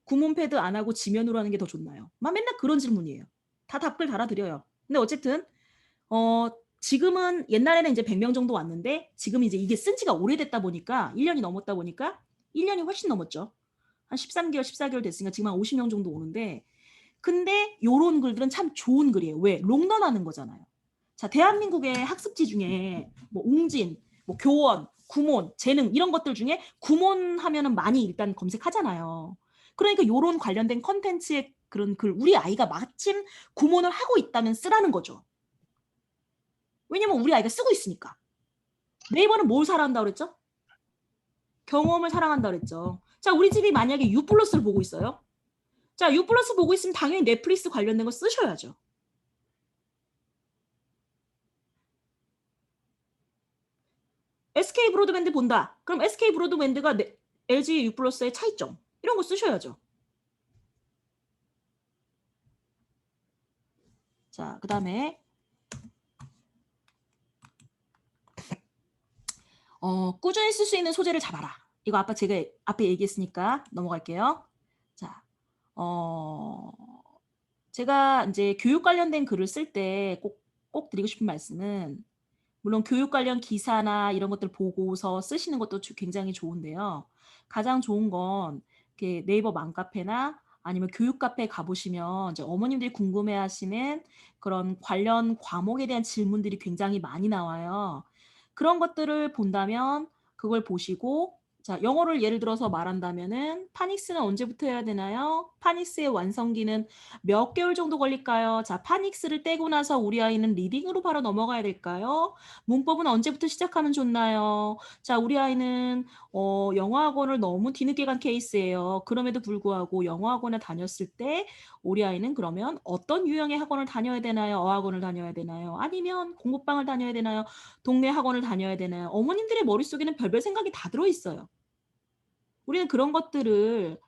구몬패드 안 하고 지면으로 하는 게 더 좋나요? 막 맨날 그런 질문이에요. 다 답글 달아드려요. 근데 어쨌든 어 지금은 옛날에는 이제 100명 정도 왔는데 지금 이제 이게 쓴 지가 오래됐다 보니까 1 년이 넘었다 보니까 1 년이 훨씬 넘었죠. 한 13 개월, 14 개월 됐으니까 지금 한 50명 정도 오는데 근데 요런 글들은 참 좋은 글이에요. 왜? 롱런하는 거잖아요. 자, 대한민국의 학습지 중에 뭐 웅진, 뭐 교원, 구몬, 재능 이런 것들 중에 구몬 하면은 많이 일단 검색하잖아요. 그러니까 요런 관련된 컨텐츠의 그런 글 우리 아이가 마침 구몬을 하고 있다면 쓰라는 거죠. 왜냐면 우리 아이가 쓰고 있으니까. 네이버는 뭘 사랑한다 그랬죠? 경험을 사랑한다 그랬죠. 자, 우리 집이 만약에 유플러스를 보고 있어요. 자, 유플러스 보고 있으면 당연히 넷플릭스 관련된 거 쓰셔야죠. SK 브로드밴드 본다. 그럼 SK 브로드밴드가 LG 유플러스의 차이점 이런 거 쓰셔야죠. 자, 그다음에 꾸준히 쓸 수 있는 소재를 잡아라. 이거 아까 제가 앞에 얘기했으니까 넘어갈게요. 자, 어, 제가 이제 교육 관련된 글을 쓸 때 꼭 드리고 싶은 말씀은 물론 교육 관련 기사나 이런 것들 보고서 쓰시는 것도 굉장히 좋은데요. 가장 좋은 건 이렇게 네이버 맘카페나 아니면 교육 카페에 가보시면 이제 어머님들이 궁금해하시는 그런 관련 과목에 대한 질문들이 굉장히 많이 나와요. 그런 것들을 본다면 그걸 보시고 자, 영어를 예를 들어서 말한다면은 파닉스는 언제부터 해야 되나요? 파닉스의 완성기는 몇 개월 정도 걸릴까요? 자, 파닉스를 떼고 나서 우리 아이는 리딩으로 바로 넘어가야 될까요? 문법은 언제부터 시작하면 좋나요? 자, 우리 아이는 영어 학원을 너무 뒤늦게 간 케이스예요. 그럼에도 불구하고 영어 학원에 다녔을 때 우리 아이는 그러면 어떤 유형의 학원을 다녀야 되나요? 어학원을 다녀야 되나요? 아니면 공부방을 다녀야 되나요? 동네 학원을 다녀야 되나요? 어머님들의 머릿속에는 별별 생각이 다 들어있어요. 우리는 그런 것들을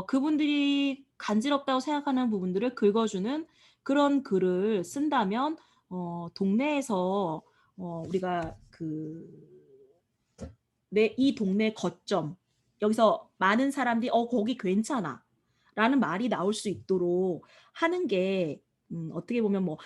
그분들이 간지럽다고 생각하는 부분들을 긁어주는 그런 글을 쓴다면 동네에서 우리가 이 동네 거점 여기서 많은 사람들이 거기 괜찮아 라는 말이 나올 수 있도록 하는 게 어떻게 보면 뭐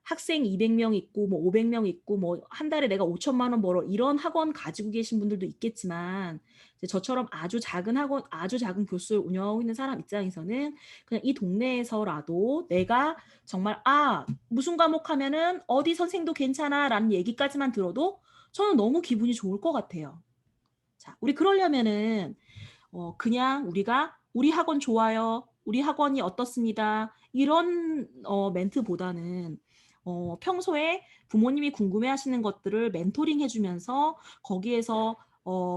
학생 200명 있고 뭐 500명 있고 뭐 한 달에 내가 5천만 원 벌어 이런 학원 가지고 계신 분들도 있겠지만 이제 저처럼 아주 작은 학원 아주 작은 교수를 운영하고 있는 사람 입장에서는 그냥 이 동네에서라도 내가 정말 무슨 과목 하면은 어디 선생도 괜찮아 라는 얘기까지만 들어도 저는 너무 기분이 좋을 것 같아요. 자, 우리 그러려면은 그냥 우리가 우리 학원 좋아요. 우리 학원이 어떻습니다. 이런 멘트보다는 평소에 부모님이 궁금해하시는 것들을 멘토링 해주면서 거기에서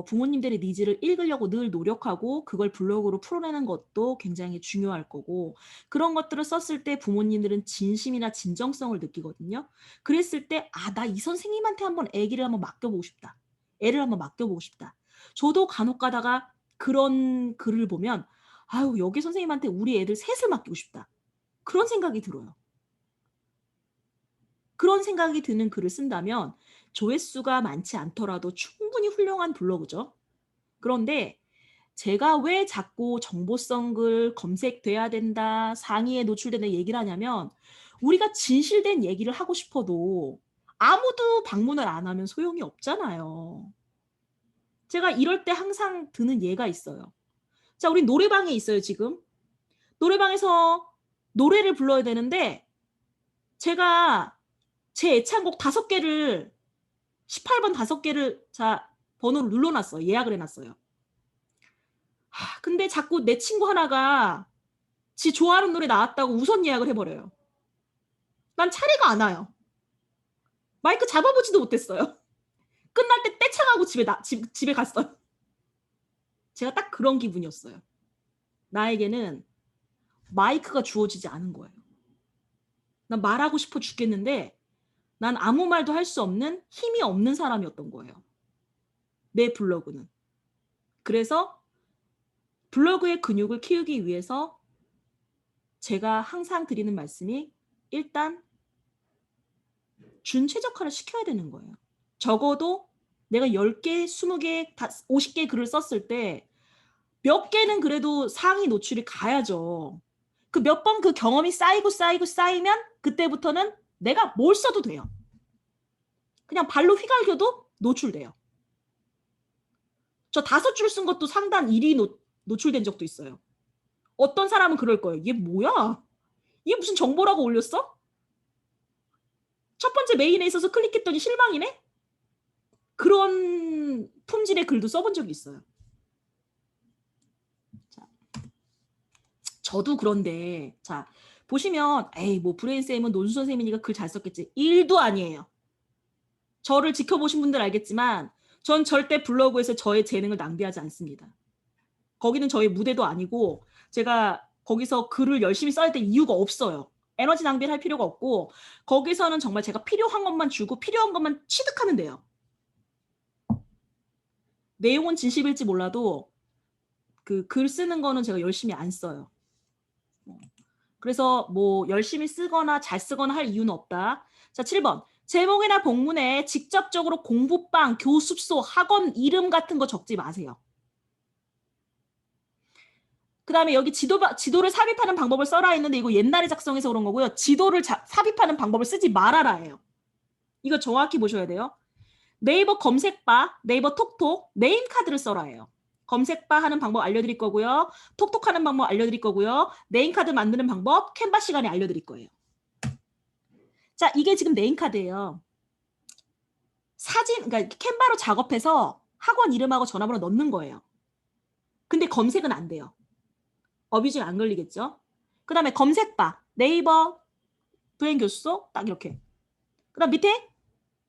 부모님들의 니즈를 읽으려고 늘 노력하고 그걸 블로그로 풀어내는 것도 굉장히 중요할 거고 그런 것들을 썼을 때 부모님들은 진심이나 진정성을 느끼거든요. 그랬을 때 나 이 선생님한테 한번 애기를 한번 맡겨보고 싶다. 애를 한번 맡겨보고 싶다. 저도 간혹 가다가 그런 글을 보면 아유 여기 선생님한테 우리 애들 셋을 맡기고 싶다. 그런 생각이 들어요. 그런 생각이 드는 글을 쓴다면 조회수가 많지 않더라도 충분히 훌륭한 블로그죠. 그런데 제가 왜 자꾸 정보성 글 검색돼야 된다, 상위에 노출된다 얘기를 하냐면 우리가 진실된 얘기를 하고 싶어도 아무도 방문을 안 하면 소용이 없잖아요. 제가 이럴 때 항상 드는 예가 있어요. 자, 우리 노래방에 있어요, 지금. 노래방에서 노래를 불러야 되는데 제가 제 애창곡 5개를 18번 5개를 자 번호를 눌러놨어요. 예약을 해놨어요. 근데 자꾸 내 친구 하나가 지 좋아하는 노래 나왔다고 우선 예약을 해버려요. 난 차례가 안 와요. 마이크 잡아보지도 못했어요. 끝날 때 떼창하고 집에 갔어요. 제가 딱 그런 기분이었어요. 나에게는 마이크가 주어지지 않은 거예요. 난 말하고 싶어 죽겠는데 난 아무 말도 할 수 없는 힘이 없는 사람이었던 거예요. 내 블로그는. 그래서 블로그의 근육을 키우기 위해서 제가 항상 드리는 말씀이 일단 준최적화를 시켜야 되는 거예요. 적어도 내가 10개, 20개, 50개 글을 썼을 때 몇 개는 그래도 상위 노출이 가야죠. 그 몇 번 그 경험이 쌓이고 쌓이고 쌓이면 그때부터는 내가 뭘 써도 돼요. 그냥 발로 휘갈겨도 노출돼요. 저 5줄 쓴 것도 상단 1위 노출된 적도 있어요. 어떤 사람은 그럴 거예요. 얘 뭐야? 얘 무슨 정보라고 올렸어? 첫 번째 메인에 있어서 클릭했더니 실망이네? 그런 품질의 글도 써본 적이 있어요. 자, 저도 그런데 자 보시면 에이 뭐 브레인쌤은 논수 선생님이니까 글 잘 썼겠지. 1도 아니에요. 저를 지켜보신 분들 알겠지만 전 절대 블로그에서 저의 재능을 낭비하지 않습니다. 거기는 저의 무대도 아니고 제가 거기서 글을 열심히 써야 될 이유가 없어요. 에너지 낭비를 할 필요가 없고 거기서는 정말 제가 필요한 것만 주고 필요한 것만 취득하면 돼요. 내용은 진심일지 몰라도 그 글 쓰는 거는 제가 열심히 안 써요. 그래서 뭐 열심히 쓰거나 잘 쓰거나 할 이유는 없다. 자, 7번. 제목이나 본문에 직접적으로 공부방, 교습소, 학원 이름 같은 거 적지 마세요. 그 다음에 여기 지도를 삽입하는 방법을 써라 했는데 이거 옛날에 작성해서 그런 거고요. 지도를 삽입하는 방법을 쓰지 말아라예요. 이거 정확히 보셔야 돼요. 네이버 검색바, 네이버 톡톡, 네임카드를 써라예요. 검색바 하는 방법 알려드릴 거고요. 톡톡 하는 방법 알려드릴 거고요. 네임카드 만드는 방법 캔바 시간에 알려드릴 거예요. 자, 이게 지금 네임카드예요. 사진, 그러니까 캔바로 작업해서 학원 이름하고 전화번호 넣는 거예요. 근데 검색은 안 돼요. 어뷰징 안 걸리겠죠? 그 다음에 검색바, 네이버 브레인 교수소 딱 이렇게. 그 다음 밑에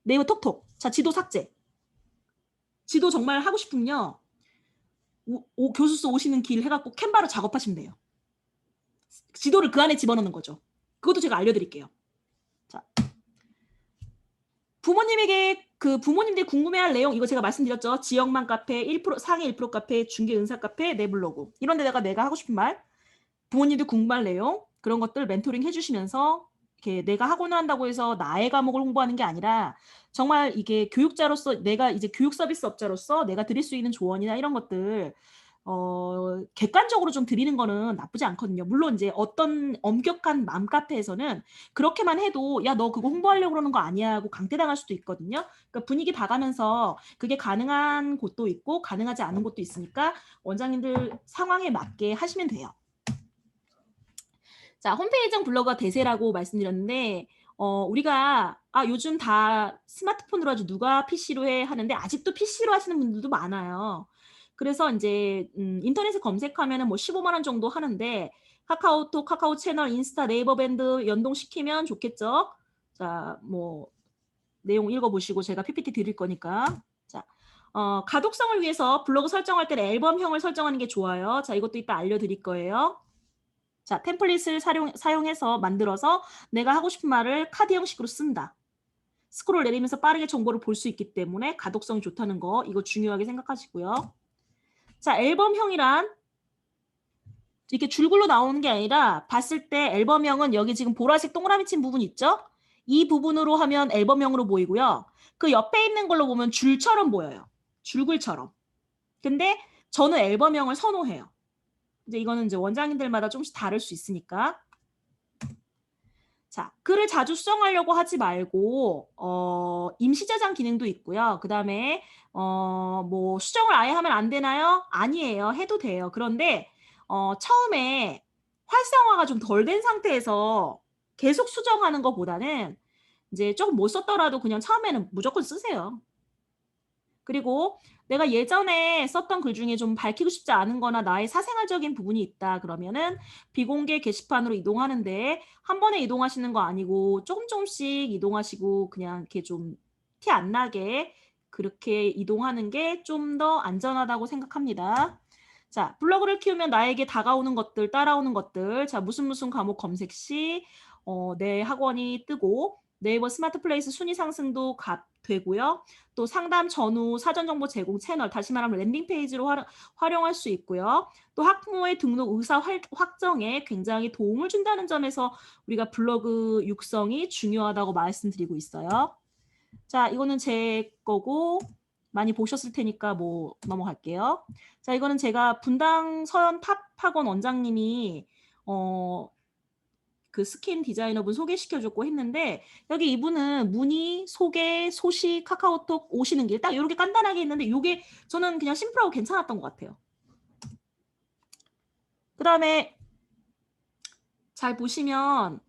네이버 톡톡. 자, 지도 삭제. 지도 정말 하고 싶으면요. 교수소 오시는 길 해갖고 캔바로 작업하시면 돼요. 지도를 그 안에 집어넣는 거죠. 그것도 제가 알려드릴게요. 자, 부모님에게 그 부모님들이 궁금해할 내용 이거 제가 말씀드렸죠. 지역만 카페, 1% 상위 1% 카페, 중개 은사 카페, 내 블로그 이런 데다가 내가 하고 싶은 말, 부모님들 궁금할 내용 그런 것들 멘토링 해주시면서 이렇게 내가 학원을 한다고 해서 나의 과목을 홍보하는 게 아니라 정말 이게 교육자로서 내가 이제 교육 서비스 업자로서 내가 드릴 수 있는 조언이나 이런 것들 객관적으로 좀 드리는 거는 나쁘지 않거든요. 물론 이제 어떤 엄격한 맘카페에서는 그렇게만 해도 야, 너 그거 홍보하려고 그러는 거 아니야 하고 강퇴당할 수도 있거든요. 그러니까 분위기 봐가면서 그게 가능한 곳도 있고 가능하지 않은 곳도 있으니까 원장님들 상황에 맞게 하시면 돼요. 자, 홈페이지형 블로그가 대세라고 말씀드렸는데 우리가 요즘 다 스마트폰으로 하죠. 누가 PC로 해 하는데 아직도 PC로 하시는 분들도 많아요. 그래서 이제 인터넷에 검색하면은 뭐 15만 원 정도 하는데 카카오톡, 카카오 채널, 인스타, 네이버 밴드 연동시키면 좋겠죠. 자, 뭐 내용 읽어보시고 제가 PPT 드릴 거니까. 자, 가독성을 위해서 블로그 설정할 때는 앨범형을 설정하는 게 좋아요. 자, 이것도 이따 알려드릴 거예요. 자, 템플릿을 사용해서 만들어서 내가 하고 싶은 말을 카드 형식으로 쓴다. 스크롤 내리면서 빠르게 정보를 볼 수 있기 때문에 가독성이 좋다는 거 이거 중요하게 생각하시고요. 자, 앨범형이란 이렇게 줄글로 나오는 게 아니라 봤을 때 앨범형은 여기 지금 보라색 동그라미 친 부분 있죠? 이 부분으로 하면 앨범형으로 보이고요. 그 옆에 있는 걸로 보면 줄처럼 보여요. 줄글처럼. 근데 저는 앨범형을 선호해요. 이제 이거는 이제 원장님들마다 조금씩 다를 수 있으니까. 자, 글을 자주 수정하려고 하지 말고 임시 저장 기능도 있고요. 그다음에 뭐 수정을 아예 하면 안 되나요? 아니에요. 해도 돼요. 그런데 처음에 활성화가 좀 덜 된 상태에서 계속 수정하는 것보다는 이제 조금 못 썼더라도 그냥 처음에는 무조건 쓰세요. 그리고 내가 예전에 썼던 글 중에 좀 밝히고 싶지 않은 거나 나의 사생활적인 부분이 있다 그러면은 비공개 게시판으로 이동하는데 한 번에 이동하시는 거 아니고 조금 조금씩 이동하시고 그냥 이렇게 좀 티 안 나게 그렇게 이동하는 게 좀 더 안전하다고 생각합니다. 자, 블로그를 키우면 나에게 다가오는 것들, 따라오는 것들. 자, 무슨 과목 검색 시 내 학원이 뜨고 네이버 스마트 플레이스 순위 상승도 되고요. 또 상담 전후 사전 정보 제공 채널, 다시 말하면 랜딩 페이지로 활용할 수 있고요. 또 학부모의 등록 의사 확정에 굉장히 도움을 준다는 점에서 우리가 블로그 육성이 중요하다고 말씀드리고 있어요. 자, 이거는 제 거고 많이 보셨을 테니까 뭐 넘어갈게요. 자, 이거는 제가 분당 서현 탑학원 원장님이 그 스킨 디자이너분 소개시켜줬고 했는데, 여기 이분은 문의, 소개, 소식, 카카오톡, 오시는 길 딱 이렇게 간단하게 있는데, 이게 저는 그냥 심플하고 괜찮았던 것 같아요. 그 다음에 잘 보시면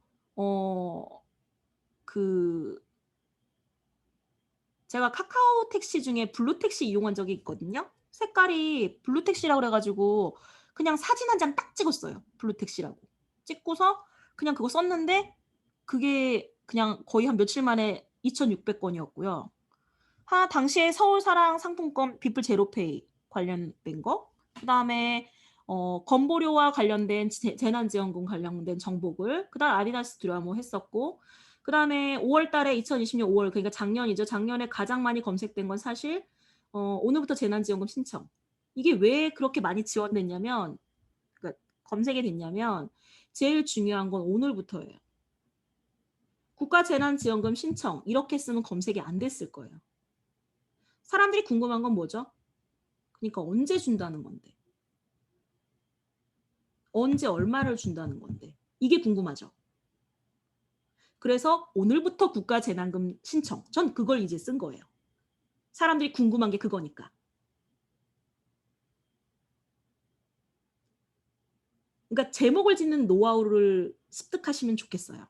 제가 카카오 택시 중에 블루 택시 이용한 적이 있거든요. 색깔이 블루 택시라고 그래가지고 그냥 사진 한 장 딱 찍었어요. 블루 택시라고 찍고서 그냥 그거 썼는데, 그게 그냥 거의 한 며칠 만에 2,600건이었고요. 당시에 서울사랑 상품권 비플 제로페이 관련된 거, 그 다음에 건보료와 관련된 재난지원금 관련된 정보글, 그 다음 아디다스 드라모 했었고, 그 다음에 5월 달에 2020년 5월, 그러니까 작년이죠. 작년에 가장 많이 검색된 건 사실 오늘부터 재난지원금 신청. 이게 왜 그렇게 많이 지원됐냐면, 그러니까 검색이 됐냐면, 제일 중요한 건 오늘부터예요. 국가재난지원금 신청 이렇게 쓰면 검색이 안 됐을 거예요. 사람들이 궁금한 건 뭐죠? 그러니까 언제 준다는 건데, 언제 얼마를 준다는 건데, 이게 궁금하죠. 그래서 오늘부터 국가재난금 신청, 전 그걸 이제 쓴 거예요. 사람들이 궁금한 게 그거니까. 그러니까 제목을 짓는 노하우를 습득하시면 좋겠어요.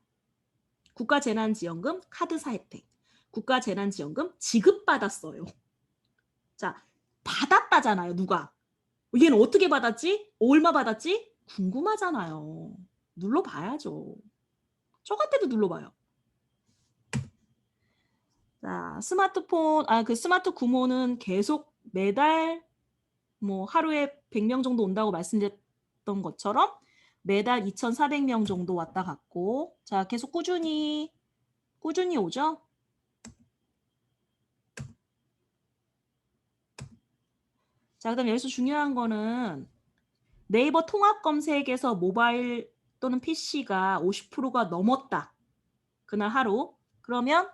국가재난지원금 카드사 혜택, 국가재난지원금 지급받았어요. 자, 받았다잖아요. 누가? 얘는 어떻게 받았지? 얼마 받았지? 궁금하잖아요. 눌러봐야죠. 저 같아도 눌러봐요. 자, 스마트폰, 그 스마트 구모는 계속 매달 뭐 하루에 100명 정도 온다고 말씀드렸던 것처럼 매달 2,400명 정도 왔다 갔고, 자, 계속 꾸준히 오죠? 자, 그다음 여기서 중요한 거는 네이버 통합 검색에서 모바일 또는 PC가 50%가 넘었다. 그날 하루. 그러면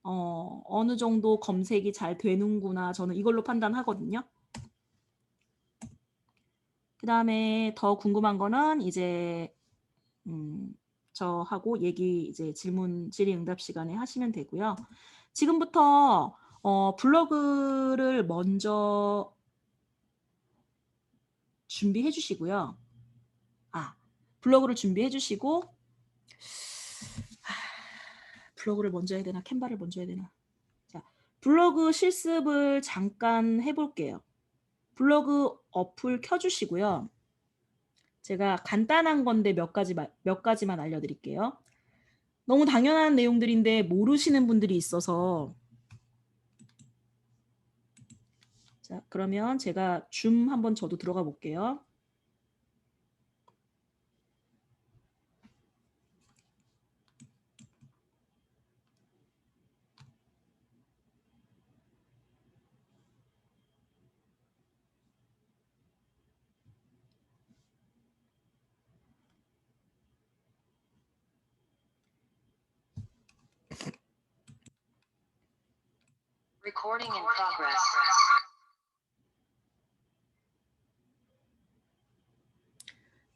어느 정도 검색이 잘 되는구나. 저는 이걸로 판단하거든요. 그 다음에 더 궁금한 거는 이제 저하고 이제 질문 질의 응답 시간에 하시면 되고요. 지금부터 블로그를 먼저 준비해 주시고요. 블로그를 준비해 주시고, 블로그를 먼저 해야 되나 캔바를 먼저 해야 되나. 자, 블로그 실습을 잠깐 해볼게요. 블로그 어플 켜주시고요. 제가 간단한 건데 몇 가지만 알려드릴게요. 너무 당연한 내용들인데 모르시는 분들이 있어서, 자, 그러면 제가 줌 한번 저도 들어가 볼게요. Recording in progress.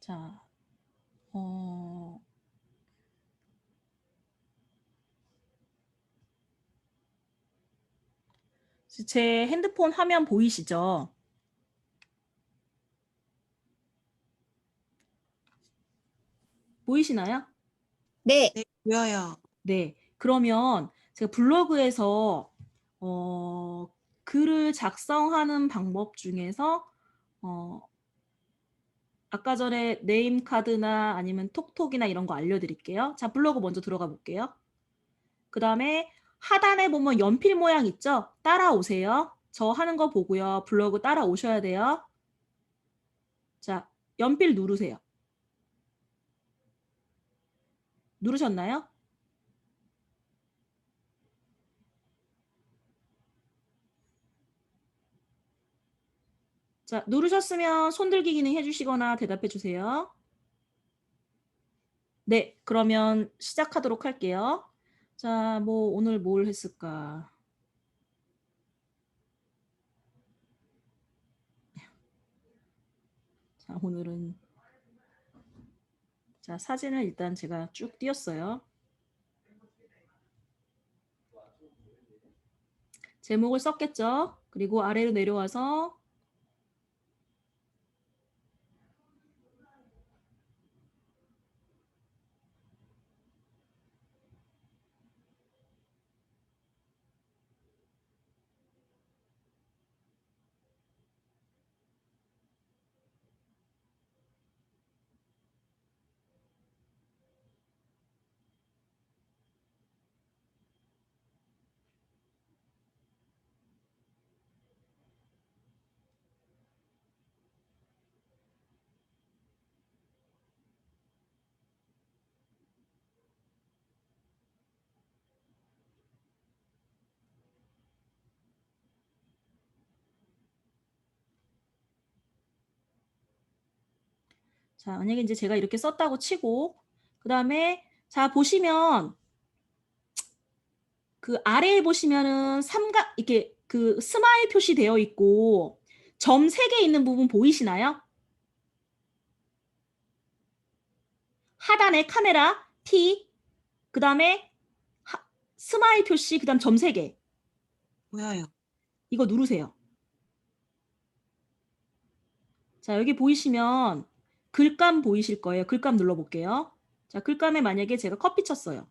자, 제 핸드폰 화면 보이시죠? 보이시나요? 네, 보여요. 네. 그러면 제가 블로그에서 글을 작성하는 방법 중에서 아까 전에 네임 카드나 아니면 톡톡이나 이런 거 알려드릴게요. 자, 블로그 먼저 들어가 볼게요. 그 다음에 하단에 보면 연필 모양 있죠? 따라오세요. 저 하는 거 보고요. 블로그 따라오셔야 돼요. 자, 연필 누르세요. 누르셨나요? 자, 누르셨으면 손들기 기능 해주시거나 대답해 주세요. 네, 그러면 시작하도록 할게요. 자, 뭐 오늘 뭘 했을까? 자, 오늘은 자, 사진을 일단 제가 쭉 띄웠어요. 제목을 썼겠죠? 그리고 아래로 내려와서 자, 만약에 이제 제가 이렇게 썼다고 치고 그다음에 자, 보시면 그 아래에 보시면은 삼각 이렇게 그 스마일 표시되어 있고 점 3개 있는 부분 보이시나요? 하단에 카메라 T 그다음에 스마일 표시 그다음 점 3개 보여요. 이거 누르세요. 자, 여기 보이시면 글감 보이실 거예요. 글감 눌러볼게요. 자, 글감에 만약에 제가 커피 쳤어요.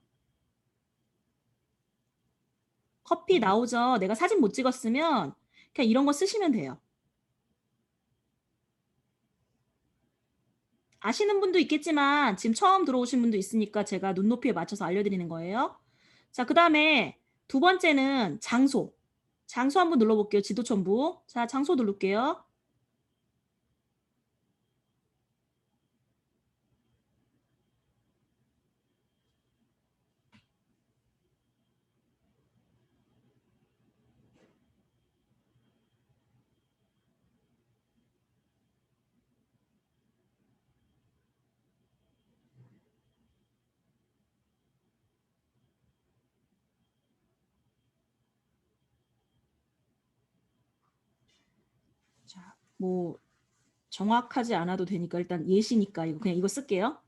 커피 나오죠? 내가 사진 못 찍었으면 그냥 이런 거 쓰시면 돼요. 아시는 분도 있겠지만 지금 처음 들어오신 분도 있으니까 제가 눈높이에 맞춰서 알려드리는 거예요. 자, 그 다음에 두 번째는 장소. 장소 한번 눌러볼게요. 지도 첨부. 자, 장소 누를게요. 자, 뭐 정확하지 않아도 되니까 일단 예시니까 이거 그냥 이거 쓸게요.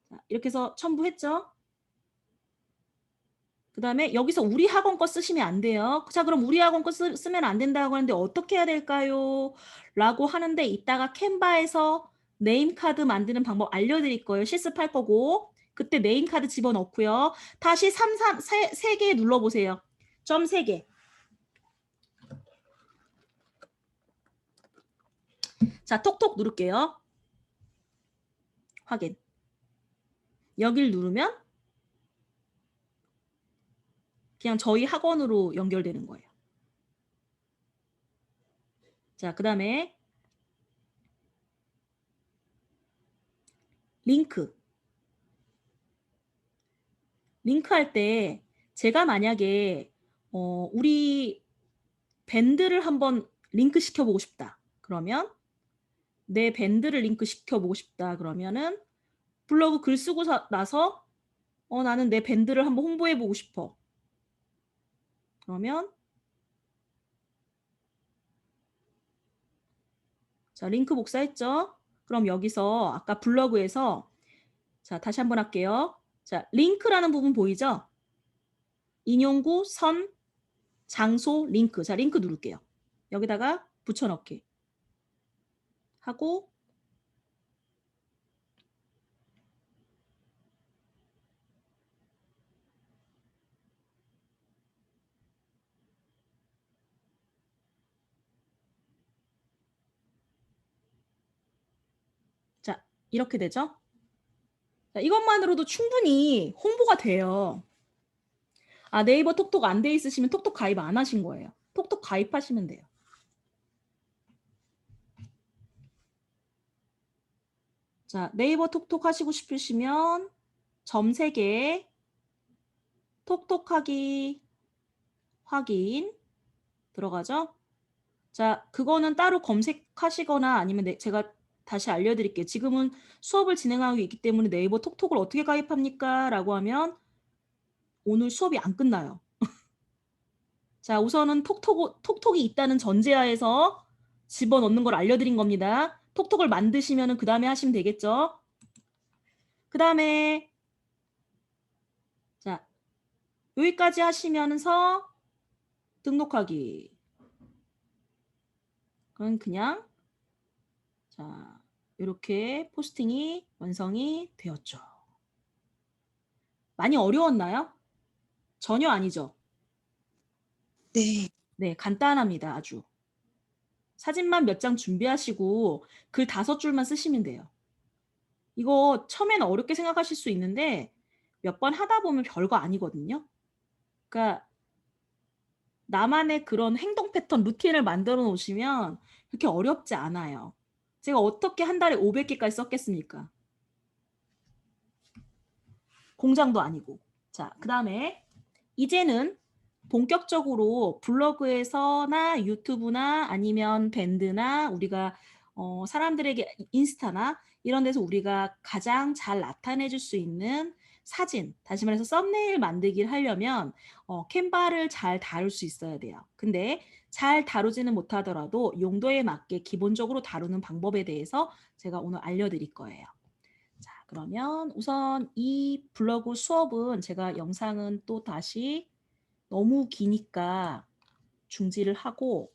자, 이렇게 해서 첨부했죠? 그 다음에 여기서 우리 학원 거 쓰시면 안 돼요. 자, 그럼 우리 학원 거 쓰면 안 된다고 하는데 어떻게 해야 될까요? 라고 하는데 이따가 캔바에서 네임카드 만드는 방법 알려드릴 거예요. 실습할 거고. 그때 네임카드 집어넣고요. 다시 3개 눌러보세요. 점 3개. 자, 톡톡 누를게요. 확인. 여길 누르면 그냥 저희 학원으로 연결되는 거예요. 자, 그 다음에 링크. 링크할 때 제가 만약에 우리 밴드를 한번 링크 시켜보고 싶다. 그러면 내 밴드를 링크 시켜보고 싶다. 그러면은 블로그 글 쓰고 나서 나는 내 밴드를 한번 홍보해보고 싶어. 그러면 자, 링크 복사했죠? 그럼 여기서 아까 블로그에서 자, 다시 한번 할게요. 자, 링크라는 부분 보이죠? 인용구, 선, 장소, 링크. 자, 링크 누를게요. 여기다가 붙여넣기 하고 자, 이렇게 되죠? 자, 이것만으로도 충분히 홍보가 돼요. 아, 네이버 톡톡 안 돼 있으시면 톡톡 가입 안 하신 거예요. 톡톡 가입하시면 돼요. 자, 네이버 톡톡 하시고 싶으시면 점 3개 톡톡하기 확인 들어가죠? 자, 그거는 따로 검색하시거나 아니면 제가 다시 알려드릴게요. 지금은 수업을 진행하고 있기 때문에 네이버 톡톡을 어떻게 가입합니까? 라고 하면 오늘 수업이 안 끝나요. 자, 우선은 톡톡이 있다는 전제하에서 집어넣는 걸 알려드린 겁니다. 톡톡을 만드시면 그 다음에 하시면 되겠죠? 그 다음에 자, 여기까지 하시면서 등록하기. 그건 그냥 자, 이렇게 포스팅이 완성이 되었죠. 많이 어려웠나요? 전혀 아니죠. 네. 네, 간단합니다. 아주. 사진만 몇 장 준비하시고 글 5줄만 쓰시면 돼요. 이거 처음에는 어렵게 생각하실 수 있는데 몇 번 하다 보면 별거 아니거든요. 그러니까 나만의 그런 행동 패턴, 루틴을 만들어 놓으시면 그렇게 어렵지 않아요. 제가 어떻게 한 달에 500개까지 썼겠습니까? 공장도 아니고. 자, 그 다음에 이제는 본격적으로 블로그에서나 유튜브나 아니면 밴드나 우리가 사람들에게 인스타나 이런 데서 우리가 가장 잘 나타내 줄 수 있는 사진, 다시 말해서 썸네일 만들기를 하려면 캔바를 잘 다룰 수 있어야 돼요. 근데 잘 다루지는 못하더라도 용도에 맞게 기본적으로 다루는 방법에 대해서 제가 오늘 알려드릴 거예요. 자, 그러면 우선 이 블로그 수업은 제가 영상은 또 다시 너무 기니까 중지를 하고